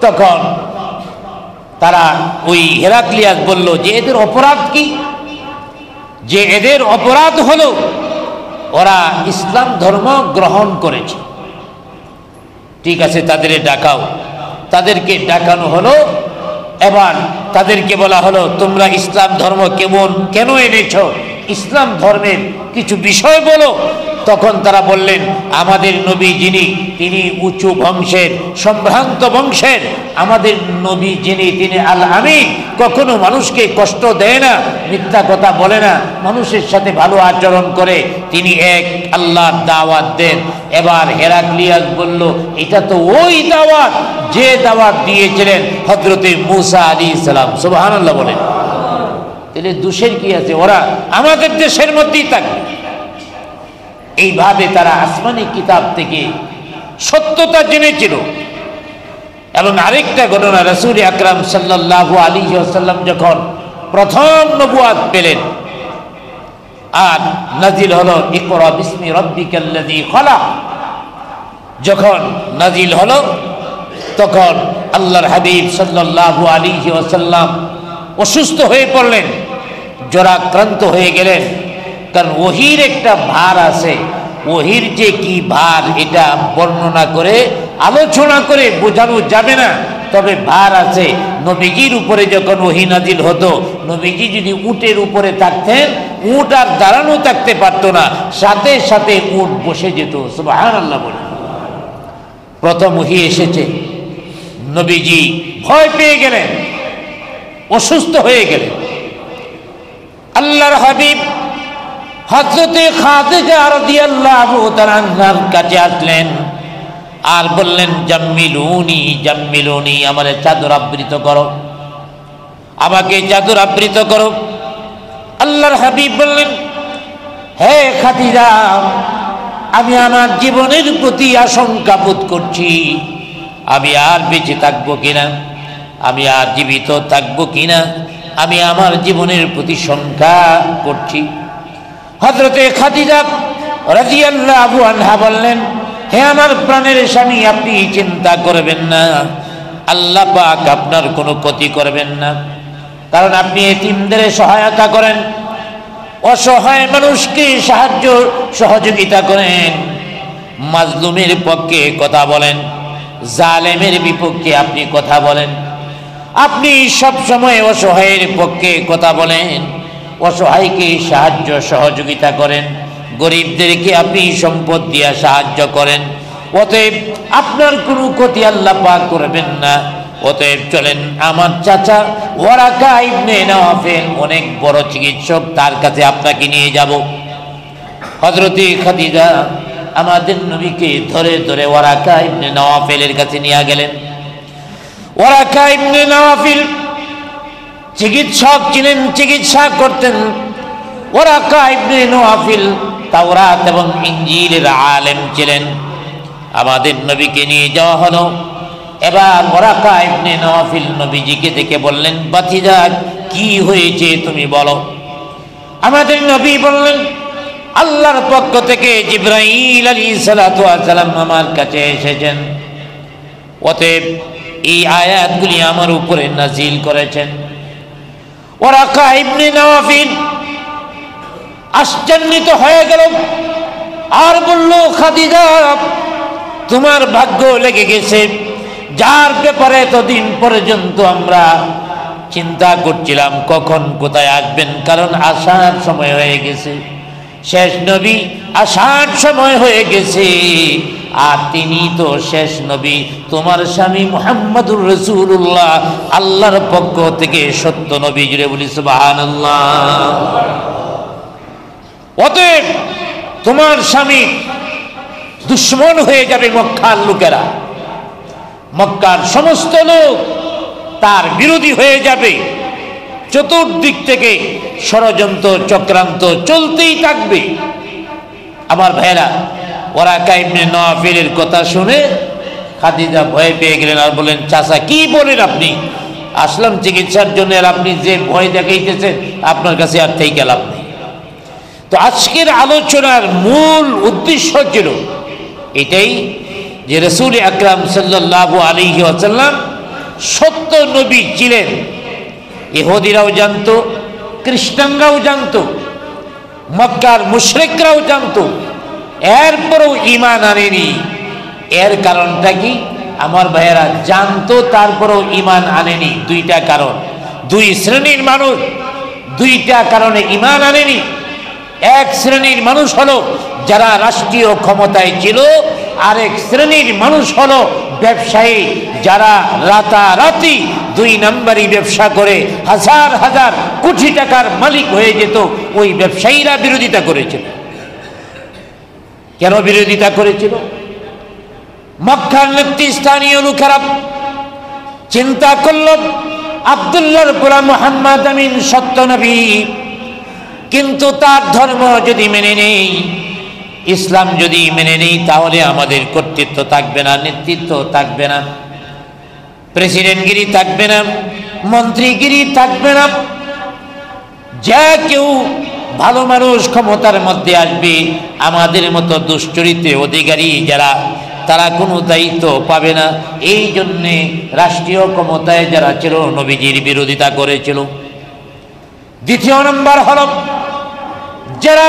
[SPEAKER 1] তখন তারা ওই হেরাক্লিয়াস বলল যে এদের অপরাধ কি? যে এদের অপরাধ হলো ওরা ইসলাম ধর্ম গ্রহণ করেছে। ঠিক আছে, তাদের ডাকাও। তাদেরকে ডাকানো হলো। এবার তাদেরকে বলা হলো, তোমরা ইসলাম ধর্ম কেন এনেছ? ইসলাম ধর্মের কিছু বিষয় বলো। তখন তারা বললেন, আমাদের নবী যিনি তিনি উঁচু বংশের, সম্ভ্রান্ত বংশের, আমাদের নবী যিনি তিনি আল আমিন, কখনো মানুষকে কষ্ট দেয় না, মিথ্যা কথা বলে না, মানুষের সাথে ভালো আচরণ করে, তিনি এক আল্লাহর দাওয়াত দেন। এবার হেরাক্লিয়াস বলল, এটা তো ওই দাওয়াত যে দাওয়াত দিয়েছিলেন হযরতে মূসা আলাইহিস সালাম। সুবহানাল্লাহ বলেন। তাহলে দোষের কি আছে? ওরা আমাদের দেশের মধ্যেই থাকবে। এইভাবে তারা আসমানি কিতাব থেকে সত্যতা জেনেছিল। এবং আরেকটা ঘটনা, রাসূল আকরাম সাল্লাল্লাহু আলাইহি ওয়াসাল্লাম যখন প্রথম নবুয়াত পেলেন আর নাজিল হলো ইকরা বিসমি রাব্বিকাল্লাযী খলাক, যখন নাজিল হলো তখন আল্লাহর হাবিব সাল্লাল্লাহু আলাইহি ওয়াসাল্লাম অসুস্থ হয়ে পড়লেন, জ্বরাক্রান্ত হয়ে গেলেন। কারণ ওহির একটা ভার আছে, ওহির যে কি ভার এটা বর্ণনা করে আলোচনা করে বোঝানো যাবে না, তবে ভার আছে। নবীজির উপরে যখন ওহী নাজিল হতো, নবীজি যদি উটের উপরে থাকতেন, উট আর দাঁড়ানো থাকতে পারতো না, সাথে সাথে উট বসে যেত। সুবহানাল্লাহ বলে। প্রথম ওহী এসেছে, নবীজি ভয় পেয়ে গেলেন, অসুস্থ হয়ে গেলেন। আল্লাহর হাবিব হযরতে খাদিজা রাদিয়াল্লাহু তাআলা আনহার কাছে আসলেন আর বললেন, জাম্মিলুনি জাম্মিলুনি, আমারে চাদর আবৃত করো, আমাকে চাদর আবৃত করো। আল্লাহর হাবিব বললেন, হে খাদিজা, আমি আমার জীবনের প্রতি আশঙ্কা বোধ করছি, আমি আর বেঁচে থাকবো কিনা, আমি আর জীবিত থাকবো কিনা, আমি আমার জীবনের প্রতি শঙ্কা করছি। হযরতে খাদিজা রাদিয়াল্লাহু আনহা বললেন, হে আমার প্রাণের স্বামী, আপনি চিন্তা করবেন না, আল্লাহ পাক আপনার কোনো ক্ষতি করবেন না, কারণ আপনি এতিমদের সহায়তা করেন, অসহায় মানুষকে সাহায্য সহযোগিতা করেন, মাজলুমের পক্ষে কথা বলেন, জালেমের বিপক্ষে আপনি কথা বলেন, আপনি সব সময় অসহায়ের পক্ষে কথা বলেন, অসহায়কে সাহায্য সহযোগিতা করেন, গরিবদেরকে আপনি সম্পদ দিয়ে সাহায্য করেন। অতএব আপনার কোনো ক্ষতি আল্লাহ পাক করবেন না। অতএব চলেন, আমার চাচা ওয়ারাকা ইবনে নওফল অনেক বড় চিকিৎসক, তার কাছে আপনাকে নিয়ে যাব। হযরতে খাদিজা আমাদের নবীকে ধরে ধরে ওয়ারাকা ইবনে নওফলের কাছে নিয়ে গেলেন। ওয়ারাকা ইবনে নওফল চিকিৎসক ছিলেন, চিকিৎসা করতেন। ওয়ারাকা ইবনে নওফল তাওরাত এবং ইনজিলের আলেম ছিলেন। আমাদের নবীকে নিয়ে যাওয়া হলো। এবার ওয়ারাকা ইবনে নওফল নবীজিকে দেখে বললেন, ভাতিজা কি হয়েছে তুমি বলো। আমাদের নবী বললেন, আল্লাহর পক্ষ থেকে জিবরাইল আলাইহিস সালাতু ওয়াস সালাম আমার কাছে এসেছেন, অতএব এই আয়াতগুলি আমার উপরে নাজিল করেছেন। ওয়ারাকা ইবনে নওফল আশ্চর্যিত হয়ে গেল আর বলল, খাদিজা তোমার ভাগ্য লেগে গেছে, যার ব্যাপারে এতদিন পর্যন্ত আমরা চিন্তা করছিলাম কখন কোথায় আসবেন, কারণ আসার সময় হয়ে গেছে, শেষ নবী আসার সময় হয়ে গেছে, আর তিনি তো শেষ নবী, তোমার স্বামী মুহাম্মদুর রাসূলুল্লাহ আল্লাহর পক্ষ থেকে সত্য নবী। জুড়ে বলি সুবহানাল্লাহ। অতএব তোমার স্বামী দুশ্মন হয়ে যাবে মক্কার লোকেরা, মক্কার সমস্ত লোক তার বিরোধী হয়ে যাবে, চতুর্দিক থেকে ষড়যন্ত্র চক্রান্ত চলতেই থাকবে। আমার ভাইরা, ওয়ারাকা ইবনে নওফলের কথা শুনে খাদিজা ভয় পেয়ে গেলেন আর বলেন, চাচা কি বলেন আপনি, আসলাম চিকিৎসার জন্য, আর আপনি যে ভয় দেখাইতেছেন আপনার কাছে আর থেকে লাভ নেই। তো আজকের আলোচনার মূল উদ্দেশ্য ছিল এটাই যে রাসূল আকরাম সাল্লাল্লাহু আলাইহি ওয়াসাল্লাম সত্য নবী ছিলেন। ইহুদিরাও জানতো, খ্রিস্টানরাও জানতো, মক্কার মুশরিকরাও জানতো, এরপরও ঈমান আনেনি। এর কারণটা কি আমার ভাইয়েরা? জানতো তারপরেও ঈমান আনেনি। দুইটা কারণ, দুই শ্রেণীর মানুষ দুইটা কারণে ঈমান আনেনি। এক শ্রেণীর মানুষ হলো যারা রাষ্ট্রীয় ক্ষমতায় ছিল, আরেক শ্রেণীর মানুষ হলো ব্যবসায়ী, যারা রাতারাতি 2 নম্বরই ব্যবসা করে হাজার হাজার কোটি টাকার মালিক হয়ে যেত। ওই ব্যবসায়ীরা বিরোধিতা করেছিল। কেন বিরোধিতা করেছিল? মক্কার নেতৃস্থানীয় লোকেরা চিন্তা করল, আব্দুল্লাহর গোলাম মুহাম্মদ আমিন সত্য নবী, কিন্তু তার ধর্ম যদি মেনে নেই, ইসলাম যদি মেনে নেই, তাহলে আমাদের কর্তৃত্ব থাকবে না, নেতৃত্ব থাকবে না, প্রেসিডেন্টগিরি থাকবে না, মন্ত্রীগিরি থাকবে না। যা কেউ ভালো মানুষ ক্ষমতার মধ্যে আসবে, আমাদের মতো দুশ্চরিত্রে অধিকারী যারা, তারা কোনো দায়িত্ব পাবে না। এই জন্যে রাষ্ট্রীয় ক্ষমতায় যারা ছিল নবীজির বিরোধিতা করেছিল। দ্বিতীয় নম্বর হল, যারা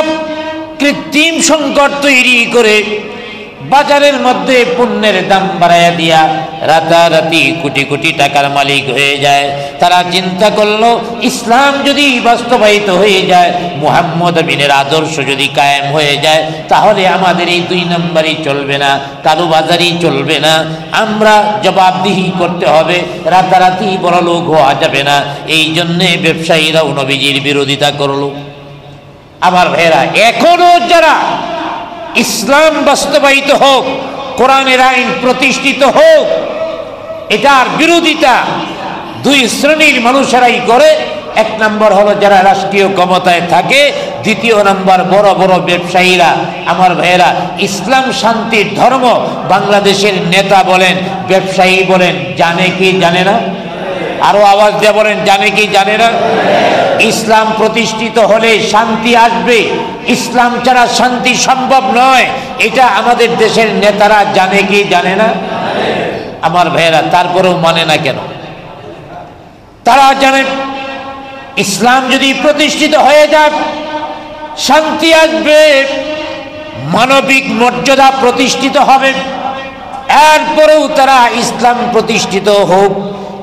[SPEAKER 1] কৃত্রিম সংকট তৈরি করে বাজারের মধ্যে পণ্যের দাম বাড়াইয়া দিয়া রাতারাতি কোটি কোটি টাকার মালিক হয়ে যায়। তারা চিন্তা করলো, ইসলাম যদি বাস্তবায়িত হয়ে যায়, মুহাম্মদ আমিনের আদর্শ যদি কায়েম হয়ে যায়, তাহলে আমাদের এই 2 নম্বরই চলবে না, কালোবাজারি চলবে না, আমরা জবাবদিহি করতে হবে, রাতারাতি বড় লোক হওয়া যাবে না। এই জন্যে ব্যবসায়ীরাও নবীজির বিরোধিতা করলো। আমার ভাইয়েরা, এখনো যারা ইসলাম বাস্তবায়িত হোক, কোরআনের আইন প্রতিষ্ঠিত হোক, এটার বিরোধিতা 2 শ্রেণীর মানুষেরাই করে। 1 নম্বর হলো যারা রাষ্ট্রীয় ক্ষমতায় থাকে, 2 নম্বর বড় বড় ব্যবসায়ীরা। আমার ভাইয়েরা, ইসলাম শান্তির ধর্ম বাংলাদেশের নেতা বলেন, ব্যবসায়ী বলেন, জানে কি জানে না? আরো আওয়াজ দিয়ে বলেন, জানে কি জানে না? ইসলাম প্রতিষ্ঠিত হলে শান্তি আসবে, ইসলাম ছাড়া শান্তি সম্ভব নয়। এটা আমাদের দেশের নেতারা জানে কি জানে না? আমার ভাইয়েরা, তারপরেও মানে না কেন? তারা জানে ইসলাম যদি প্রতিষ্ঠিত হয়ে যায়, শান্তি আসবে, মানবিক মর্যাদা প্রতিষ্ঠিত হবে। এরপরেও তারা ইসলাম প্রতিষ্ঠিত হোক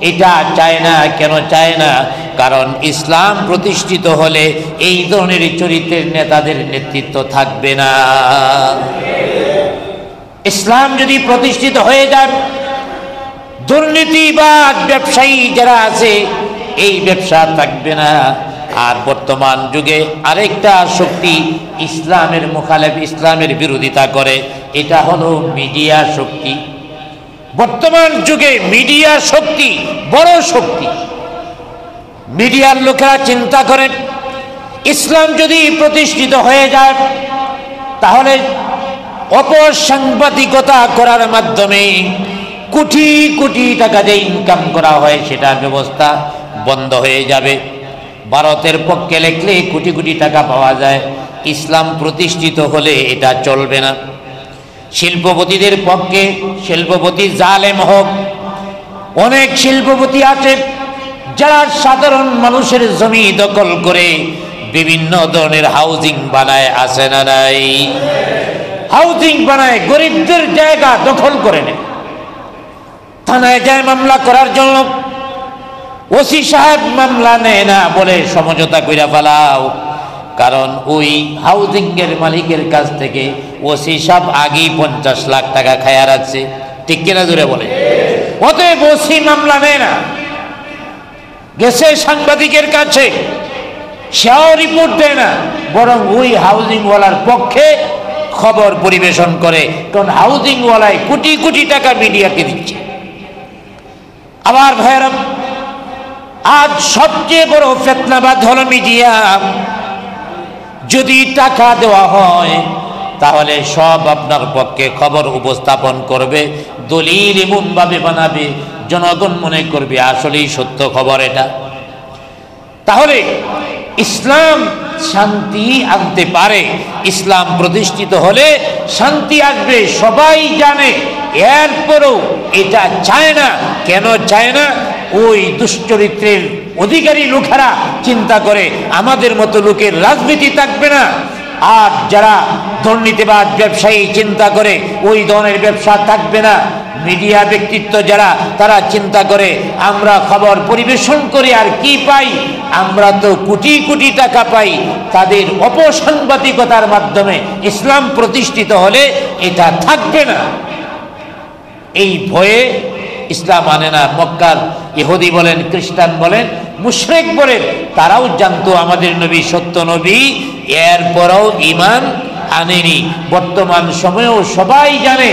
[SPEAKER 1] এটা চায় না। কেন চায় না? কারণ ইসলাম প্রতিষ্ঠিত হলে এই ধরনের চরিত্রের নেতাদের নেতৃত্ব থাকবে না। ইসলাম যদি প্রতিষ্ঠিত হয়ে যায়, দুর্নীতিবাদ ব্যবসায়ী যারা আছে, এই ব্যবসা থাকবে না। আর বর্তমান যুগে আরেকটা শক্তি ইসলামের মুখালেফ, ইসলামের বিরোধিতা করে, এটা হলো মিডিয়া শক্তি। বর্তমান যুগে মিডিয়া শক্তি বড় শক্তি। মিডিয়ার লোকেরা চিন্তা করেন, ইসলাম যদি প্রতিষ্ঠিত হয়ে যায়, তাহলে অপসাংবাদিকতা করার মাধ্যমে কোটি কোটি টাকা যে ইনকাম করা হয়, সেটার ব্যবস্থা বন্ধ হয়ে যাবে। ভারতের পক্ষে লেখলে কোটি কোটি টাকা পাওয়া যায়, ইসলাম প্রতিষ্ঠিত হলে এটা চলবে না। শিল্পপতিদের পক্ষে, শিল্পপতি জালেম হোক, অনেক শিল্পপতি আছে যারা সাধারণ মানুষের জমি দখল করে বিভিন্ন ধরনের হাউজিং বানায়, আছে না নাই? হাউজিং বানায়, গরিবদের জায়গা দখল করে নেয়। থানায় যায় মামলা করার জন্য, ওসি সাহেব মামলা নেয় না, বলে সমঝোতা কইরা ফেলাও। কারণ ওই হাউজিং এর মালিকের কাছ থেকে ওসি সাহেব আগেই 50 লাখ টাকা খায়া রাখছে। ঠিক কিনা জোরে বলে? অতএব ওসি মামলা নেয় না, গেছে সাংবাদিকের কাছে, সেও রিপোর্ট দেয় না, বরং ওই হাউজিং ওয়ালার পক্ষে খবর পরিবেশন করে। কারণ হাউজিং ওয়ালায় কোটি কোটি টাকা মিডিয়াকে দিচ্ছে। আবার ভাইয়েরা, আজ সবচেয়ে বড় ফিতনাবাদ হলো মিডিয়া। যদি টাকা দেওয়া হয়, তাহলে সব আপনার পক্ষে খবর উপস্থাপন করবে, দলিল এমনভাবে বানাবে, জনগণ মনে করবে আসলেই সত্য খবর এটা। তাহলে ইসলাম শান্তি আনতে পারে। ইসলাম প্রতিষ্ঠিত হলে শান্তি আসবে, সবাই জানে। এরপরও এটা চায় না। কেন চায় না? ওই দুশ্চরিত্রের অধিকারী লোকেরা চিন্তা করে, আমাদের মতো লোকের রাজনীতি থাকবে না। আর যারা দুর্নীতিবাদ ব্যবসায়ী চিন্তা করে, ওই ধরনের ব্যবসা থাকবে না। মিডিয়া ব্যক্তিত্ব যারা, তারা চিন্তা করে আমরা খবর পরিবেশন করি আর কি পাই, আমরা তো কোটি কোটি টাকা পাই। তাদের অপসাংবাদিকতার মাধ্যমে ইসলাম প্রতিষ্ঠিত হলে এটা থাকবে না, এই ভয়ে ইসলাম মানে না। মক্কার ইহুদি বলেন, খ্রিস্টান বলেন, মুশরিক বলেন, তারাও জানতো আমাদের নবী সত্য নবী, এরপরও ঈমান আনেনি। বর্তমান সময়েও সবাই জানে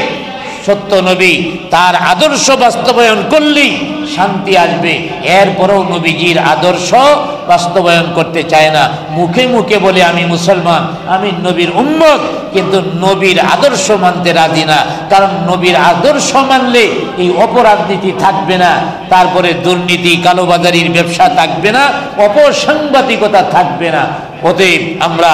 [SPEAKER 1] সত্য নবী, তার আদর্শ বাস্তবায়ন করলেই শান্তি আসবে, এরপরও নবীজির আদর্শ বাস্তবায়ন করতে চায় না। মুখে মুখে বলে আমি মুসলমান, আমি নবীর উম্মত, কিন্তু নবীর আদর্শ মানতে রাজি না। কারণ নবীর আদর্শ মানলে এই অপরাজনীতি থাকবে না, তারপরে দুর্নীতি, কালোবাজারির ব্যবসা থাকবে না, অপসাংবাদিকতা থাকবে না। অতএব আমরা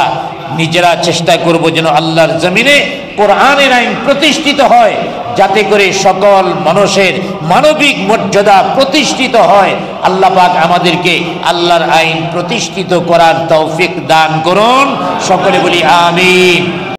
[SPEAKER 1] নিজেরা চেষ্টা করব যেন আল্লাহর জমিনে কোরআনের আইন প্রতিষ্ঠিত হয়, যাতে করে সকল মানুষের মানবিক মর্যাদা প্রতিষ্ঠিত হয়। আল্লাহ পাক আমাদেরকে আল্লাহর আইন প্রতিষ্ঠিত করার তৌফিক দান করুন। সকলে বলি আমিন।